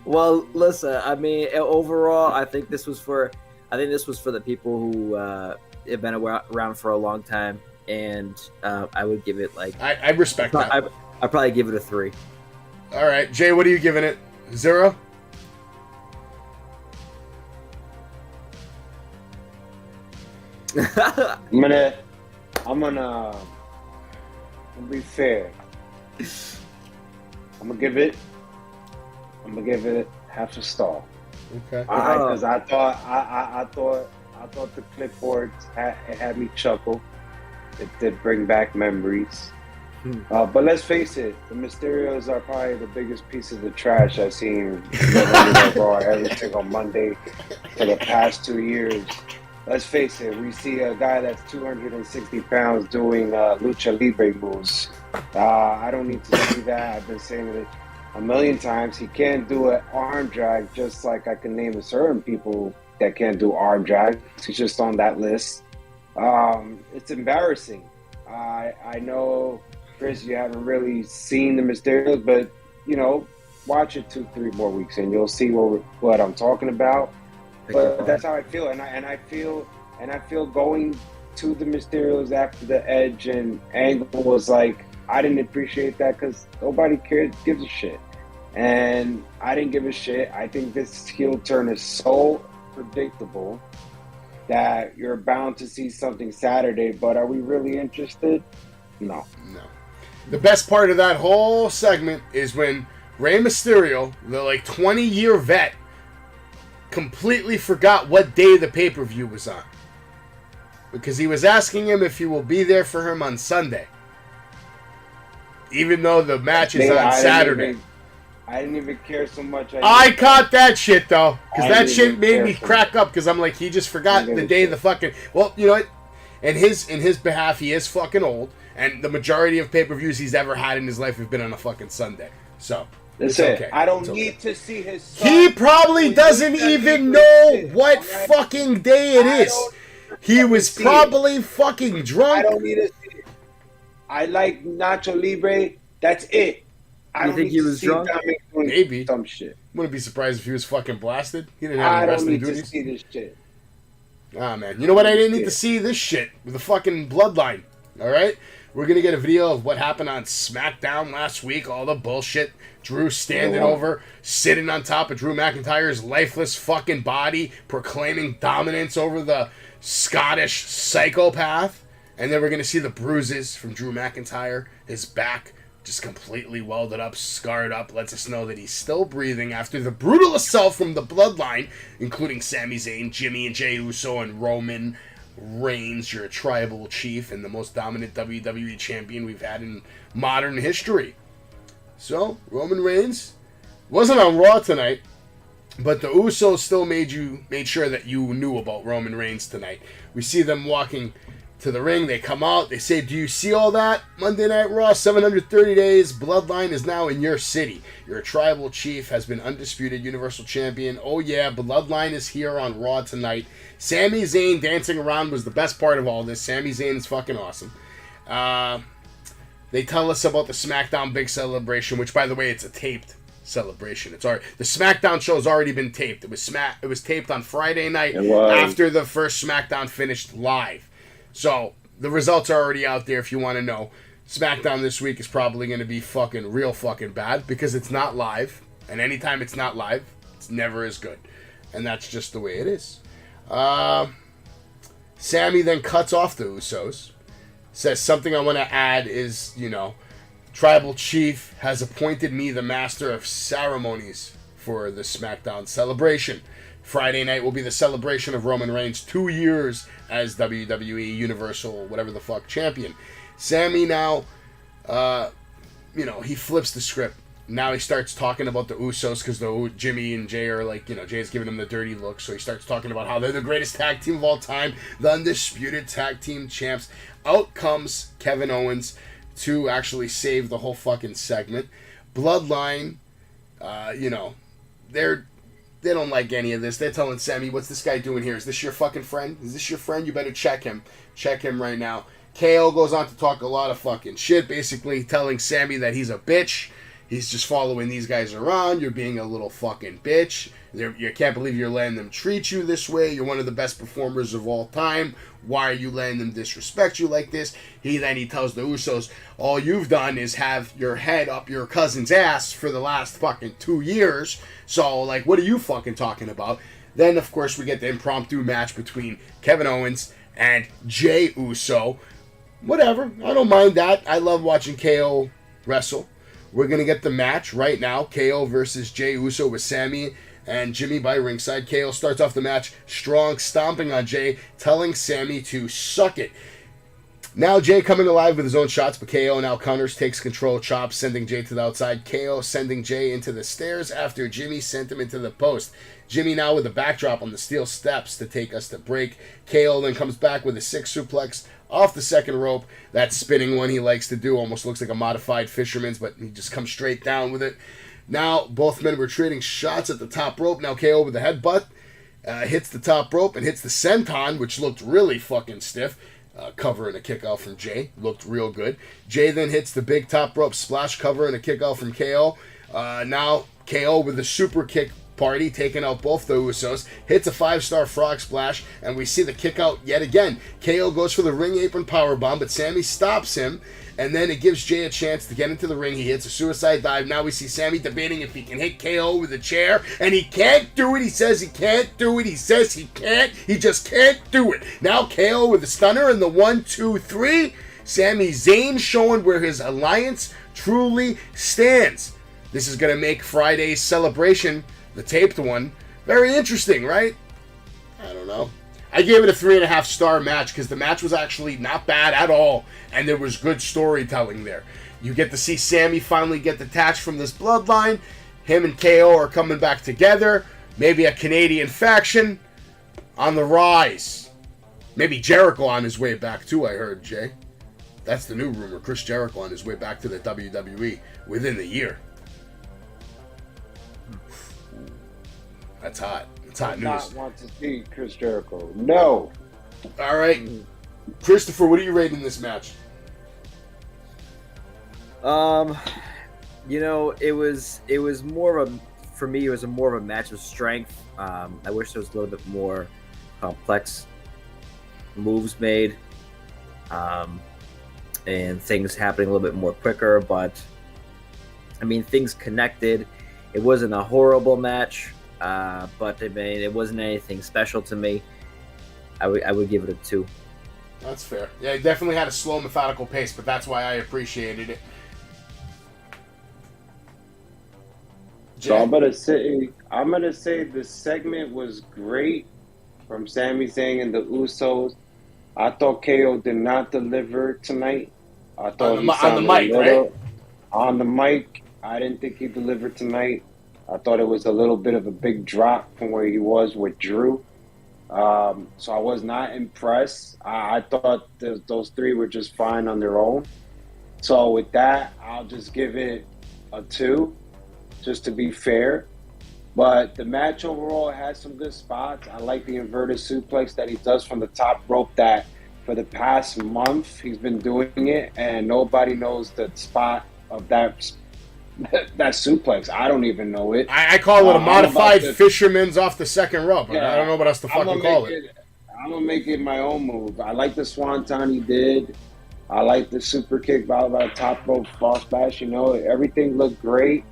Well, listen. I mean, overall, I think this was for the people who have been around for a long time, and I would give it like I respect that. I'd probably give it a 3. All right, Jay, what are you giving it? 0? I'm gonna be fair. I'm gonna give it half a star. Okay. Because I thought the clipboards had me chuckle. It did bring back memories. But let's face it, the Mysterios are probably the biggest piece of the trash I've seen Raw every single Monday for the past 2 years. Let's face it, we see a guy that's 260 pounds doing lucha libre moves. I don't need to see that. I've been saying it a million times. He can't do an arm drag, just like I can name certain people that can't do arm drag. He's just on that list. It's embarrassing. I know, Chris, you haven't really seen the Mysterios, but, watch it 2-3 more weeks and you'll see what I'm talking about. But that's how I feel, and I feel going to the Mysterios after the Edge and Angle was like, I didn't appreciate that because nobody gives a shit, and I didn't give a shit. I think this heel turn is so predictable that you're bound to see something Saturday. But are we really interested? No. The best part of that whole segment is when Rey Mysterio, the 20-year vet, completely forgot what day the pay-per-view was on, because he was asking him if he will be there for him on Sunday, even though the match is on Saturday. I didn't even care so much. I caught that shit though, because that shit made me crack up, because I'm like, he just forgot the day the fucking. Well, you know what? In his behalf, he is fucking old, and the majority of pay-per-views he's ever had in his life have been on a fucking Sunday. So. It's okay. I don't need to see his son. He probably doesn't even know what fucking day it is. He was probably fucking drunk. I don't need to see it. I like Nacho Libre. That's it. I don't think he was drunk? Maybe. Some shit. Wouldn't be surprised if he was fucking blasted. He didn't have any I don't wrestling need duties. to see this shit. Ah, man. You know what? I didn't need to see this shit with the fucking bloodline. All right? We're going to get a video of what happened on SmackDown last week. All the bullshit. Drew standing over, sitting on top of Drew McIntyre's lifeless fucking body, proclaiming dominance over the Scottish psychopath. And then we're going to see the bruises from Drew McIntyre. His back just completely welded up, scarred up, lets us know that he's still breathing after the brutal assault from the bloodline, including Sami Zayn, Jimmy and Jey Uso, and Roman Reigns, your tribal chief and the most dominant WWE champion we've had in modern history. So, Roman Reigns wasn't on Raw tonight, but the Usos still made sure that you knew about Roman Reigns tonight. We see them walking to the ring. They come out. They say, do you see all that? Monday Night Raw, 730 days. Bloodline is now in your city. Your tribal chief has been undisputed Universal Champion. Oh, yeah, Bloodline is here on Raw tonight. Sami Zayn dancing around was the best part of all this. Sami Zayn is fucking awesome. They tell us about the SmackDown Big Celebration, which, by the way, it's a taped celebration. It's already, the SmackDown show's already been taped. It was taped on Friday night It was. after the first SmackDown finished live. So the results are already out there if you want to know. SmackDown this week is probably going to be fucking real fucking bad because it's not live. And anytime it's not live, it's never as good. And that's just the way it is. Sami then cuts off the Usos. Says something I want to add is, you know, Tribal Chief has appointed me the master of ceremonies for the SmackDown celebration. Friday night will be the celebration of Roman Reigns' 2 years as WWE Universal, whatever the fuck, champion. Sami now, you know, he flips the script. Now he starts talking about the Usos because Jimmy and Jay are like, you know, Jay's giving him the dirty look. So he starts talking about how they're the greatest tag team of all time, the undisputed tag team champs. Out comes Kevin Owens to actually save the whole fucking segment. Bloodline, you know, they don't like any of this. They're telling Sami, what's this guy doing here? Is this your fucking friend? Is this your friend? You better check him. Check him right now. KO goes on to talk a lot of fucking shit, basically telling Sami that he's a bitch. He's just following these guys around. You're being a little fucking bitch. You can't believe you're letting them treat you this way. You're one of the best performers of all time. Why are you letting them disrespect you like this? He tells the Usos, all you've done is have your head up your cousin's ass for the last fucking 2 years. So, like, what are you fucking talking about? Then, of course, we get the impromptu match between Kevin Owens and Jey Uso. Whatever. I don't mind that. I love watching KO wrestle. We're going to get the match right now. KO versus Jey Uso with Sami and Jimmy by ringside. KO starts off the match strong, stomping on Jey, telling Sami to suck it. Now Jey coming alive with his own shots, but KO now counters, takes control, chops, sending Jey to the outside. KO sending Jey into the stairs after Jimmy sent him into the post. Jimmy now with a backdrop on the steel steps to take us to break. KO then comes back with a 6 suplex off the second rope. That spinning one he likes to do almost looks like a modified fisherman's, but he just comes straight down with it. Now both men were trading shots at the top rope. Now KO with the headbutt hits the top rope and hits the senton, which looked really fucking stiff. Cover and a kick out from Jey. Looked real good. Jey then hits the big top rope splash cover and a kick out from KO. Now KO with the super kick party, taking out both the Usos, hits a 5-star frog splash, and we see the kick out yet again. KO goes for the ring apron powerbomb, but Sami stops him, and then it gives Jey a chance to get into the ring. He hits a suicide dive. Now we see Sami debating if he can hit KO with a chair, and he can't do it. He says he can't do it. He says he can't. He just can't do it. Now KO with a stunner and the 1, 2, 3. Sami Zayn showing where his alliance truly stands. This is going to make Friday's celebration, the taped one, very interesting, right? I don't know. I gave it a 3.5-star match because the match was actually not bad at all, and there was good storytelling there. You get to see Sami finally get detached from this bloodline. Him and KO are coming back together. Maybe a Canadian faction on the rise. Maybe Jericho on his way back too, I heard, Jay. That's the new rumor. Chris Jericho on his way back to the WWE within the year. That's hot. That's hot news. I do not want to see Chris Jericho. No. All right. Christopher, what are you rating this match? You know, it was more of a, for me, it was more of a match of strength. I wish there was a little bit more complex moves made, and things happening a little bit more quicker, but I mean, things connected. It wasn't a horrible match. But I mean, it wasn't anything special to me. I would give it a 2. That's fair. Yeah, it definitely had a slow, methodical pace, but that's why I appreciated it. So I'm gonna say the segment was great from Sami Zayn and the Usos. I thought KO did not deliver tonight. I thought on the mic, right? On the mic, I didn't think he delivered tonight. I thought it was a little bit of a big drop from where he was with Drew. So I was not impressed. I thought those three were just fine on their own. So with that, I'll just give it a 2, just to be fair. But the match overall has some good spots. I like the inverted suplex that he does from the top rope that for the past month he's been doing it, and nobody knows the spot of that that suplex. I don't even know it. I call it a modified to, fisherman's off the second rope. I don't know what else to fucking call it. I'm gonna make it my own move. I like the swanton he did. I like the super kick by the top rope false bash. You know, everything looked great.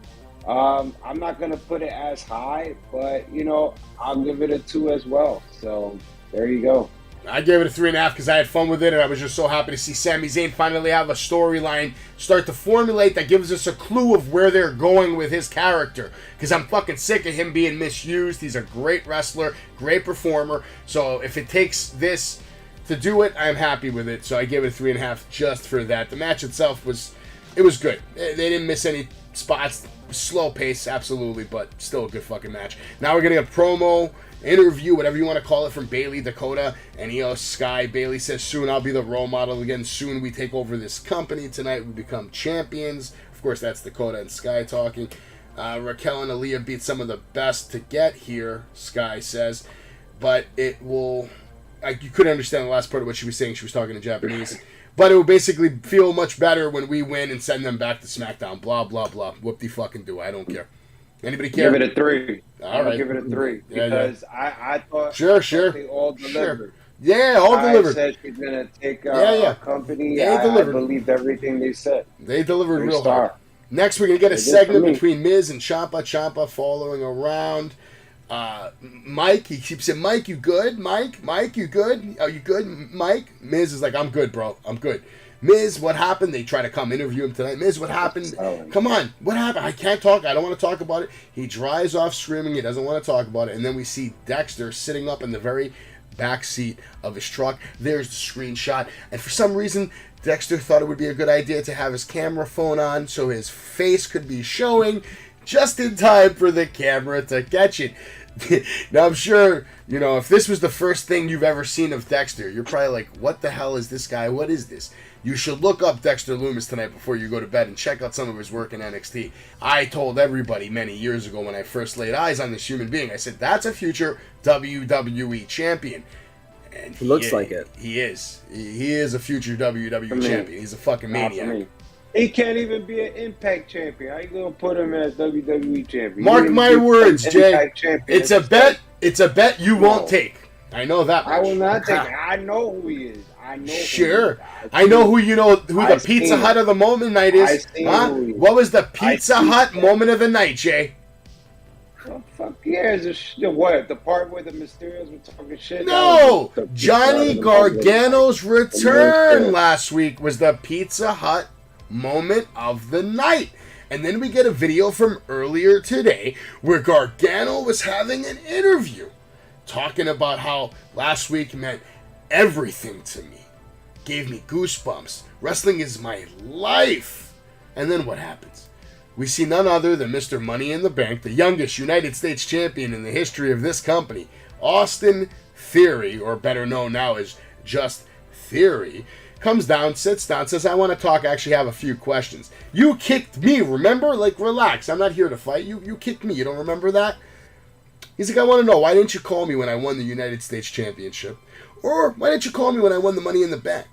I'm not gonna put it as high, but you know, I'll give it a 2 as well. So there you go. I gave it a 3.5 because I had fun with it, and I was just so happy to see Sami Zayn finally have a storyline start to formulate that gives us a clue of where they're going with his character. Because I'm fucking sick of him being misused. He's a great wrestler, great performer. So if it takes this to do it, I'm happy with it. So I gave it a 3.5 just for that. The match itself was good. They didn't miss any spots. Slow pace, absolutely, but still a good fucking match. Now we're getting a promo, interview, whatever you want to call it, from Bayley, Dakota, and Yo Sky. Bayley says, soon I'll be the role model again. Soon we take over this company. Tonight we become champions. Of course, that's Dakota and Sky talking. Raquel and Aaliyah beat some of the best to get here, Sky says. But it will... you couldn't understand the last part of what she was saying. She was talking in Japanese. But it will basically feel much better when we win and send them back to SmackDown. Blah, blah, blah. Whoop-de-fucking do. I don't care. Anybody care? Give it a 3. All right. Give it a 3 because I thought they all delivered. Sure. Yeah, all delivered. I said she's gonna take our company. They I delivered. believed everything they said. They delivered real star. hard. Next, we're gonna get a segment between Miz and Ciampa following around. Mike, he keeps saying, Mike, you good? Mike, you good? Are you good, Mike? Miz is like, I'm good, bro. I'm good. Miz, what happened? They try to come interview him tonight. Miz, what happened? Come on, what happened? I can't talk. I don't want to talk about it. He drives off screaming. He doesn't want to talk about it. And then we see Dexter sitting up in the very back seat of his truck. There's the screenshot. And for some reason, Dexter thought it would be a good idea to have his camera phone on so his face could be showing just in time for the camera to catch it. Now, I'm sure, you know, if this was the first thing you've ever seen of Dexter, you're probably like, what the hell is this guy? What is this? You should look up Dexter Lumis tonight before you go to bed and check out some of his work in NXT. I told everybody many years ago when I first laid eyes on this human being, I said, that's a future WWE champion. And he looks like it. He is. He is a future WWE champion. He's a fucking maniac. He can't even be an Impact champion. How you gonna put him as WWE champion? Mark my words, Jay. It's a bet. It's a bet you won't take. I know that much. I will not take it. I know who he is. I know. Sure. I know who the Pizza Hut of the moment night is. Huh? What was the Pizza Hut moment of the night, Jay? Oh, fuck yeah! What? The part where the Mysterios were talking shit? No! Johnny Gargano's return last week was the Pizza Hut moment of the night. And then we get a video from earlier today where Gargano was having an interview talking about how last week meant everything to me. Gave me goosebumps. Wrestling is my life. And then what happens? We see none other than Mr. Money in the Bank, the youngest United States champion in the history of this company, Austin Theory, or better known now as just Theory, comes down, sits down, says, I want to talk, actually have a few questions. You kicked me, remember? Like, relax, I'm not here to fight. You kicked me, you don't remember that? He's like, I want to know, why didn't you call me when I won the United States Championship? Or, why didn't you call me when I won the Money in the Bank?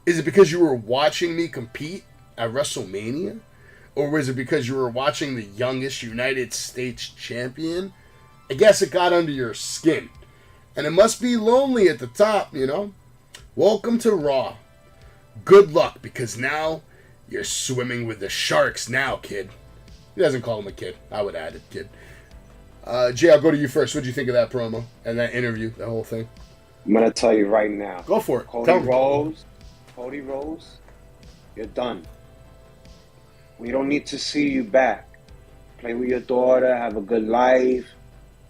Is it because you were watching me compete at WrestleMania? Or was it because you were watching the youngest United States champion? I guess it got under your skin. And it must be lonely at the top, you know? Welcome to Raw. Good luck, because now you're swimming with the sharks now, kid. He doesn't call him a kid. I would add it, kid. Jay, I'll go to you first. What did you think of that promo and that interview, that whole thing? I'm going to tell you right now. Go for it. Cody Rhodes, you're done. We don't need to see you back. Play with your daughter, have a good life.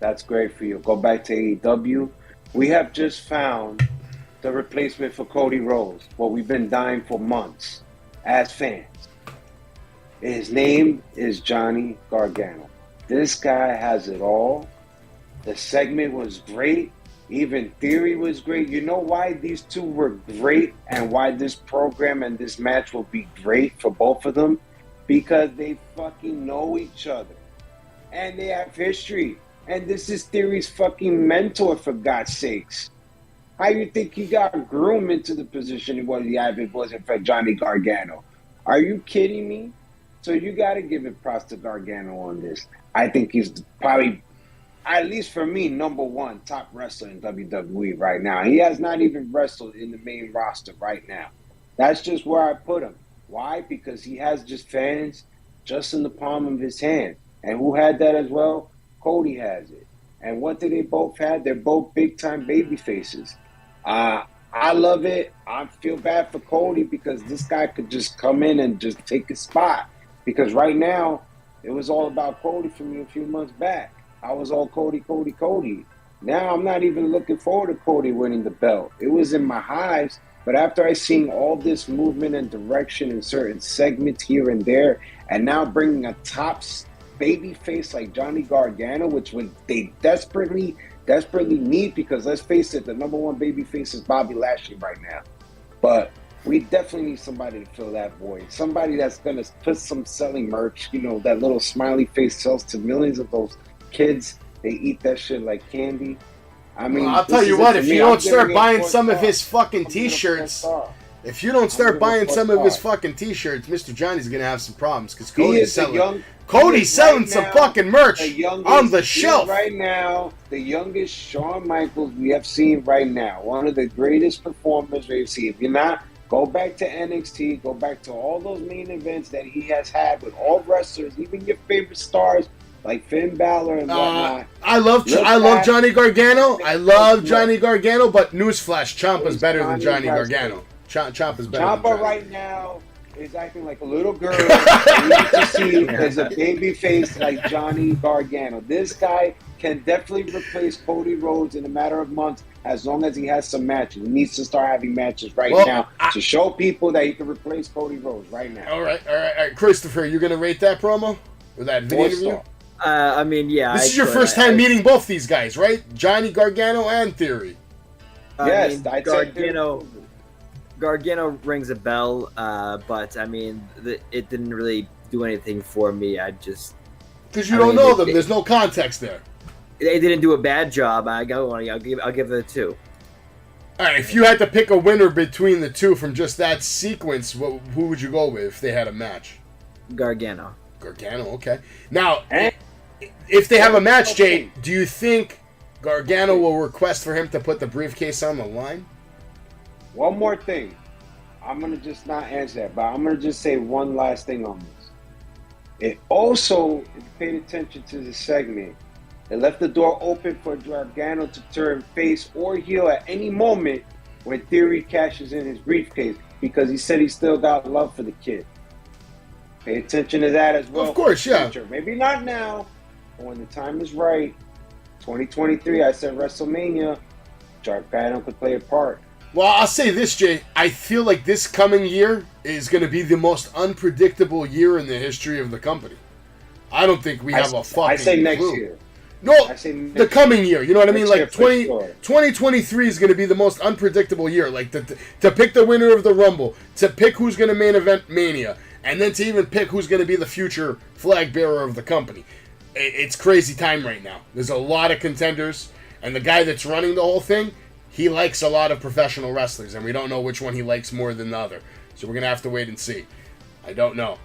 That's great for you. Go back to AEW. We have just found the replacement for Cody Rhodes, what we've been dying for months as fans. His name is Johnny Gargano. This guy has it all. The segment was great. Even Theory was great. You know why these two were great and why this program and this match will be great for both of them? Because they fucking know each other. And they have history. And this is Theory's fucking mentor, for God's sakes. How you think he got groomed into the position he was if it wasn't for Johnny Gargano? Are you kidding me? So you got to give it props to Gargano on this. I think he's probably, at least for me, number one top wrestler in WWE right now. He has not even wrestled in the main roster right now. That's just where I put him. Why? Because he has just fans just in the palm of his hand. And who had that as well? Cody has it. And what do they both have? They're both big-time baby faces. I love it. I feel bad for Cody because this guy could just come in and just take his spot. Because right now, it was all about Cody for me a few months back. I was all Cody, Cody, Cody. Now I'm not even looking forward to Cody winning the belt. It was in my highs, but after I seen all this movement and direction in certain segments here and there, and now bringing a top baby face like Johnny Gargano, which they desperately need, because let's face it, the number one baby face is Bobby Lashley right now. But we definitely need somebody to fill that void. Somebody that's going to put some selling merch. You know, that little smiley face sells to millions of those kids. They eat that shit like candy. I mean, I'll tell you what, if you don't start buying some of his fucking t-shirts, if you don't start buying some of his fucking t-shirts, Mr. Johnny's going to have some problems because Cody's selling some fucking merch on the shelf. Right now, the youngest Shawn Michaels we have seen right now. One of the greatest performers we've seen. If you're not, go back to NXT, go back to all those main events that he has had with all wrestlers, even your favorite stars like Finn Balor and whatnot. I love Johnny Gargano. I love Johnny Gargano, but newsflash, Ciampa's better than Johnny Gargano. Ciampa's better. Ciampa right now is acting like a little girl. We need to see as a baby face like Johnny Gargano. This guy can definitely replace Cody Rhodes in a matter of months as long as he has some matches. He needs to start having matches now to show people that he can replace Cody Rhodes right now. All right. Christopher, you going to rate that promo? Or that video interview? I mean, yeah. This is your first time meeting both these guys, right? Johnny Gargano and Theory. Yes, Gargano rings a bell, but I mean, it didn't really do anything for me. Because you don't know them. There's no context there. They didn't do a bad job. I'll give it a 2. All right, if you had to pick a winner between the two from just that sequence, who would you go with if they had a match? Gargano, okay. Now, if they have a match, Jay, do you think Gargano will request for him to put the briefcase on the line? One more thing. I'm going to just not answer that, but I'm going to just say one last thing on this. It also, if you paid attention to the segment, it left the door open for Gargano to turn face or heel at any moment when Theory cashes in his briefcase, because he said he still got love for the kid. Pay attention to that as well. Of course, yeah. Maybe not now, but when the time is right, 2023, I said WrestleMania, Gargano could play a part. Well, I'll say this, Jay. I feel like this coming year is going to be the most unpredictable year in the history of the company. I don't think we have a fucking I say next clue. year. No, the coming year. You know what I mean? Like 2023 is going to be the most unpredictable year. Like to pick the winner of the Rumble, to pick who's going to main event Mania, and then to even pick who's going to be the future flag bearer of the company. It's crazy time right now. There's a lot of contenders, and the guy that's running the whole thing, he likes a lot of professional wrestlers, and we don't know which one he likes more than the other. So we're going to have to wait and see. I don't know.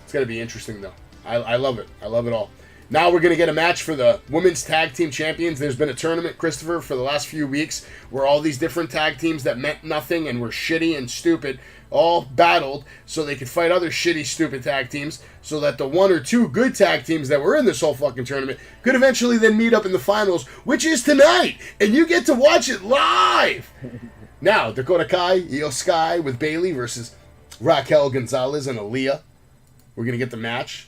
It's going to be interesting, though. I love it. I love it all. Now we're going to get a match for the Women's Tag Team Champions. There's been a tournament, Christopher, for the last few weeks where all these different tag teams that meant nothing and were shitty and stupid all battled so they could fight other shitty, stupid tag teams so that the one or two good tag teams that were in this whole fucking tournament could eventually then meet up in the finals, which is tonight. And you get to watch it live. Now, Dakota Kai Yo Sky with Bayley versus Raquel Gonzalez and Aaliyah. We're going to get the match.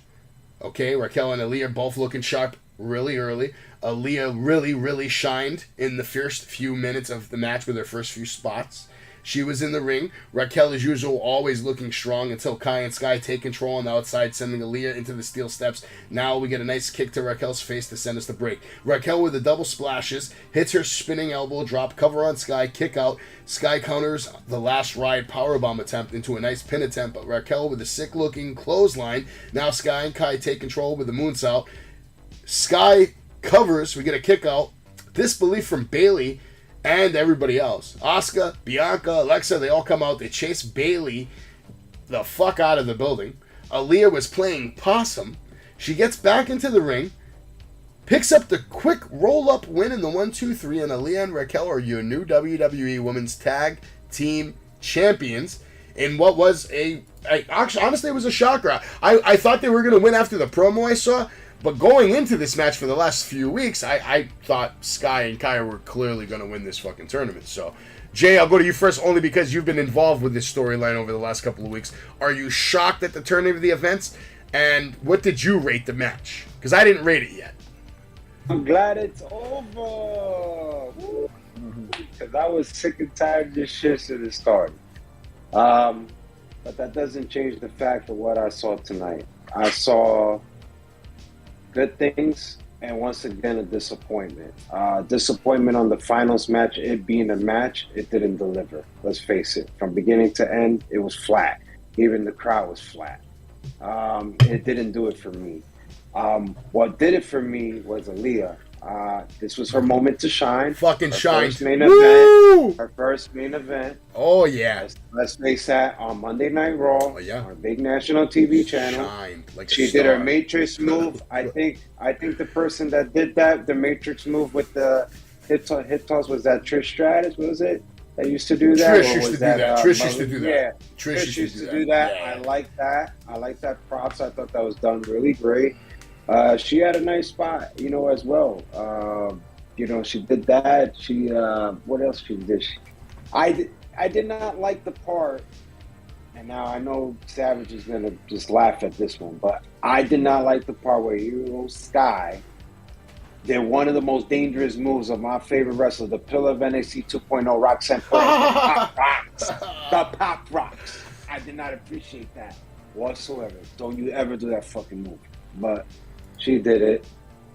Okay, Raquel and Aaliyah both looking sharp really early. Aaliyah really shined in the first few minutes of the match with her first few spots. She was in the ring. Raquel, as usual, always looking strong until Kai and Sky take control on the outside, sending Aaliyah into the steel steps. Now we get a nice kick to Raquel's face to send us the break. Raquel with the double splashes, hits her spinning elbow drop, cover on Sky, kick out. Sky counters the last ride powerbomb attempt into a nice pin attempt, but Raquel with a sick-looking clothesline. Now Sky and Kai take control with the moonsault. Sky covers, we get a kick out. Disbelief from Bayley and everybody else. Asuka, Bianca, Alexa, they all come out. They chase Bayley the fuck out of the building. Aaliyah was playing possum. She gets back into the ring, picks up the quick roll-up win in the 1-2-3, and Aaliyah and Raquel are your new WWE Women's Tag Team Champions in what was honestly, it was a shocker. I thought they were going to win after the promo I saw, but going into this match for the last few weeks, I thought Sky and Kaya were clearly going to win this fucking tournament. So, Jay, I'll go to you first only because you've been involved with this storyline over the last couple of weeks. Are you shocked at the turn of the events? And what did you rate the match? Because I didn't rate it yet. I'm glad it's over. Because I was sick and tired of this shit since it started. But that doesn't change the fact of what I saw tonight. I saw good things and once again a disappointment. Disappointment on the finals match. It being a match, it didn't deliver. Let's face it. From beginning to end, it was flat. Even the crowd was flat. It didn't do it for me. What did it for me was Aaliyah. This was her moment to shine. Fucking shine. Her first main event. Oh, yeah. Let's face that, on Monday Night Raw, on a big national TV channel. Shined like she did her Matrix move. I think the person that did that, the Matrix move with the hit toss, was that Trish Stratus, was it? That used to do that? Trish used to do that. Trish used to do that. Yeah, Trish used to do that. Yeah. I like that. I like that props. I thought that was done really great. She had a nice spot, as well. She did that. She, what else she did? I did not like the part, and now I know Savage is going to just laugh at this one, but I did not like the part where Sky did one of the most dangerous moves of my favorite wrestler, the pillar of NXT 2.0, Roxanne Perez, the Pop Rocks. I did not appreciate that whatsoever. Don't you ever do that fucking move. But she did it.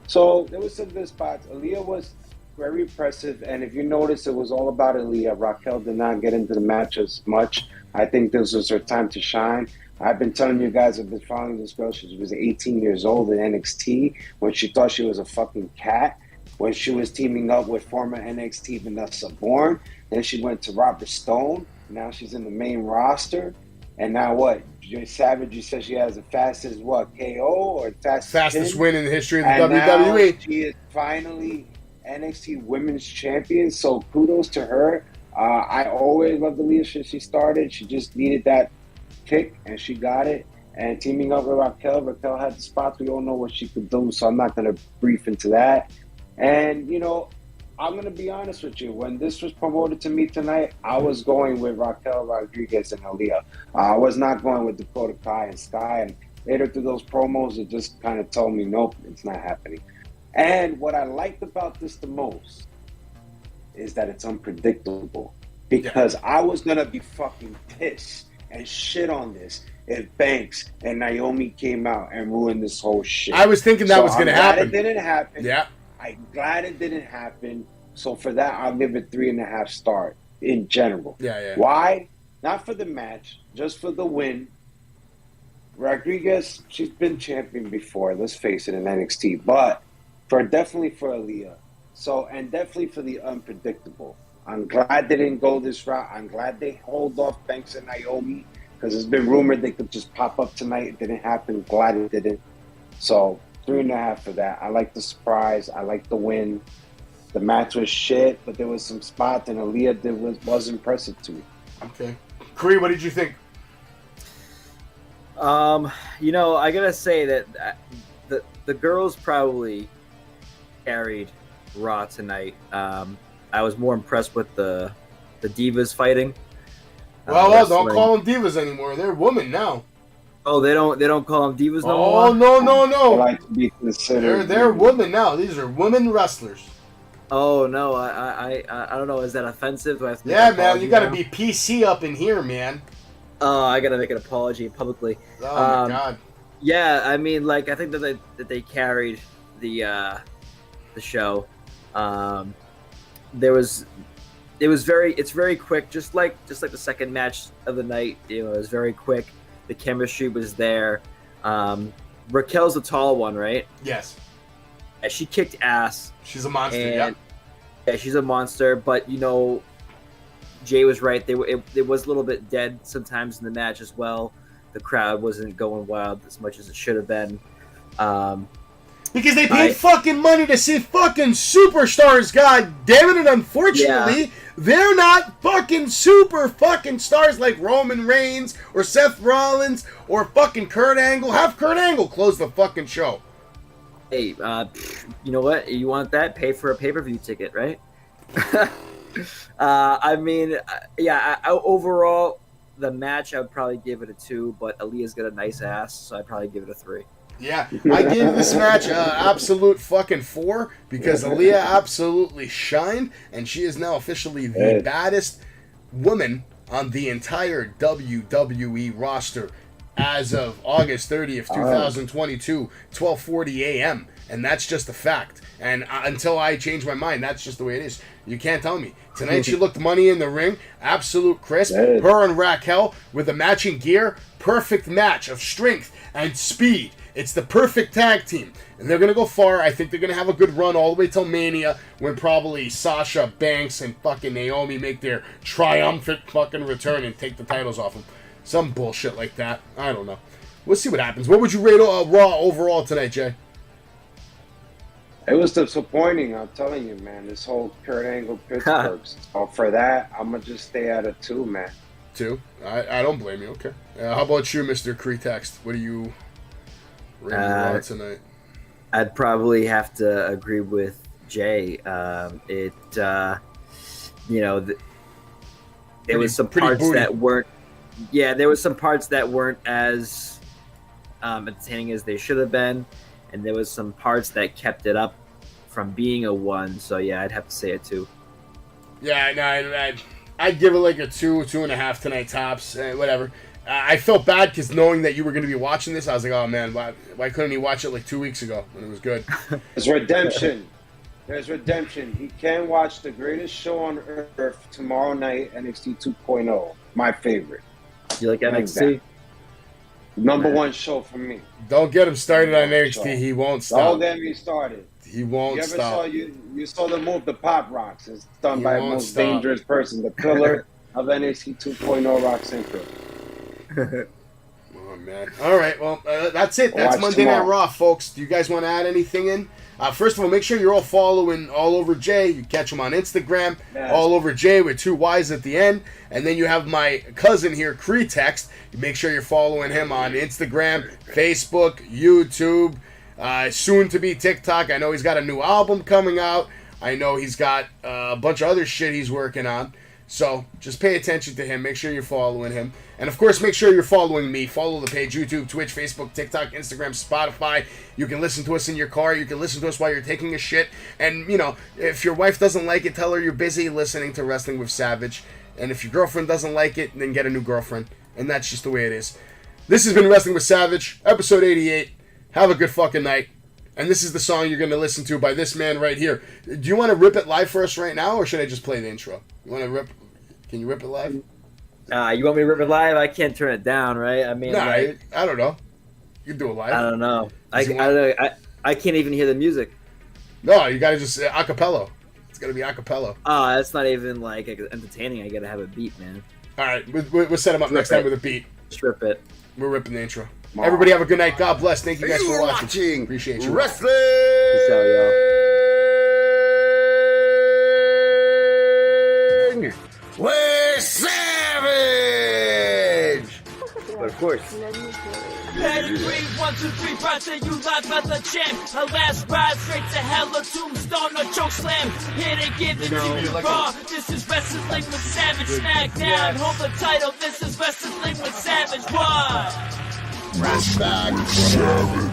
So there was some good spots. Aaliyah was very impressive, and if you notice, it was all about Aaliyah. Raquel did not get into the match as much. I think this was her time to shine. I've been telling you guys, I've been following this girl. She was 18 years old in NXT when she thought she was a fucking cat, when she was teaming up with former NXT Vanessa Bourne. Then she went to Robert Stone. Now she's in the main roster. And now what? Savage, you said she has the fastest, KO or fastest win in the history of the and WWE. Now she is finally NXT Women's Champion. So kudos to her. I always loved Aaliyah since she started. She just needed that kick, and she got it. And teaming up with Raquel had the spots. We all know what she could do, so I'm not going to brief into that. And, I'm going to be honest with you. When this was promoted to me tonight, I was going with Raquel Rodriguez and Aaliyah. I was not going with Dakota Kai and Sky. And later through those promos, it just kind of told me, nope, it's not happening. And what I liked about this the most is that it's unpredictable. Because I was going to be fucking pissed and shit on this if Banks and Naomi came out and ruined this whole shit. I was thinking that was going to happen. It didn't happen. Yeah. I'm glad it didn't happen. So for that, I'll give it 3.5 stars in general. Yeah. Why? Not for the match, just for the win. Rodriguez, she's been champion before, let's face it, in NXT. But definitely for Aaliyah. So, and definitely for the unpredictable. I'm glad they didn't go this route. I'm glad they hold off Banks and Naomi, because it's been rumored they could just pop up tonight. It didn't happen. Glad it didn't. So 3.5 for that. I like the surprise. I like the win. The match was shit, but there was some spots, and Aaliyah was impressive to me. Okay. Kree, what did you think? I gotta say that the girls probably carried Raw tonight. I was more impressed with the divas fighting. Well, don't call them divas anymore. They're women now. Oh, they don't call them divas no more? Oh, no. They like to be considered. They're women now. These are women wrestlers. Oh no, I don't know. Is that offensive? Do I have to yeah, man, you gotta be PC up in here, man. Oh, I gotta make an apology publicly. Oh my god. Yeah, I mean, I think that they carried the show. It's very quick, just like the second match of the night. It was very quick. The chemistry was there. Raquel's the tall one, right? Yes. Yeah, she kicked ass. She's a monster. Yeah, she's a monster. But Jay was right. It was a little bit dead sometimes in the match as well. the crowd wasn't going wild as much as it should have been. Because they paid fucking money to see fucking superstars, god damn it, and unfortunately, they're not fucking super fucking stars like Roman Reigns or Seth Rollins or fucking Kurt Angle. Have Kurt Angle close the fucking show. Hey, you know what? You want that? Pay for a pay-per-view ticket, right? I mean, overall, the match, I would probably give it a 2, but Aaliyah's got a nice ass, so I'd probably give it a 3. Yeah, I gave this match absolute fucking 4 because Aaliyah absolutely shined, and she is now officially the baddest woman on the entire WWE roster as of August 30th, 2022, 12:40 a.m., and that's just a fact. And until I change my mind, that's just the way it is. You can't tell me. Tonight she looked money in the ring, absolute crisp. Her and Raquel with the matching gear, perfect match of strength and speed. It's the perfect tag team. And they're going to go far. I think they're going to have a good run all the way till Mania when probably Sasha Banks and fucking Naomi make their triumphant fucking return and take the titles off them. Some bullshit like that. I don't know. We'll see what happens. What would you rate Raw overall tonight, Jay? It was disappointing, I'm telling you, man. This whole Kurt Angle Pittsburgh. So for that, I'm going to just stay at a 2, man. 2? I don't blame you. Okay. How about you, Mr. Crittext? What do you rate Raw tonight? I'd probably have to agree with Jay. There was some parts that weren't. Yeah, there was some parts that weren't as entertaining as they should have been, and there was some parts that kept it up from being a 1. So yeah, I'd have to say a 2. Yeah, no, I'd give it like a 2, 2.5 tonight tops. Whatever. I felt bad because knowing that you were going to be watching this, I was like, oh man, why couldn't he watch it like 2 weeks ago when it was good? There's redemption. There's redemption. He can watch the greatest show on earth tomorrow night, NXT 2.0. My favorite. You like NXT? Number 1 show for me. Don't get him started on NXT. He won't stop. Don't get me started. He won't stop. You saw the move, the Pop Rocks. It's done by the most dangerous person, the pillar of NXT 2.0, Rock Central. Oh, man. All right, well, that's it. That's Monday Night Raw, folks. Do you guys want to add anything in? First of all, make sure you're all following All Over Jay. You catch him on Instagram, All Over Jay with 2 Y's at the end. And then you have my cousin here, Crittext. Make sure you're following him on Instagram, Facebook, YouTube, soon to be TikTok. I know he's got a new album coming out. I know he's got a bunch of other shit he's working on. So just pay attention to him. Make sure you're following him. And, of course, make sure you're following me. Follow the page, YouTube, Twitch, Facebook, TikTok, Instagram, Spotify. You can listen to us in your car. You can listen to us while you're taking a shit. And, if your wife doesn't like it, tell her you're busy listening to Wrestling with Savage. And if your girlfriend doesn't like it, then get a new girlfriend. And that's just the way it is. This has been Wrestling with Savage, episode 88. Have a good fucking night. And this is the song you're going to listen to by this man right here. Do you want to rip it live for us right now, or should I just play the intro? You want to rip? Can you rip it live? You want me to rip it live? I can't turn it down, right? I mean, I don't know. You can do it live. I don't know. I can't even hear the music. No, you got to just acapella. It's got to be acapella. Oh, that's not even like entertaining. I got to have a beat, man. All right, we'll set him up next time with a beat. Strip it. We're ripping the intro. Everybody have a good night. God bless. Thank you guys for watching. Appreciate you. Wrestling Peace out, y'all. with Savage. But of course. Pedigree, 1, 2, 3, brought to you live by the champ. A last ride straight to hell, a tombstone, a choke slam. Here to give it to you raw. This is Wrestling with Savage. Smackdown, hold the title. This is Wrestling with Savage. What? Wrestling Savage.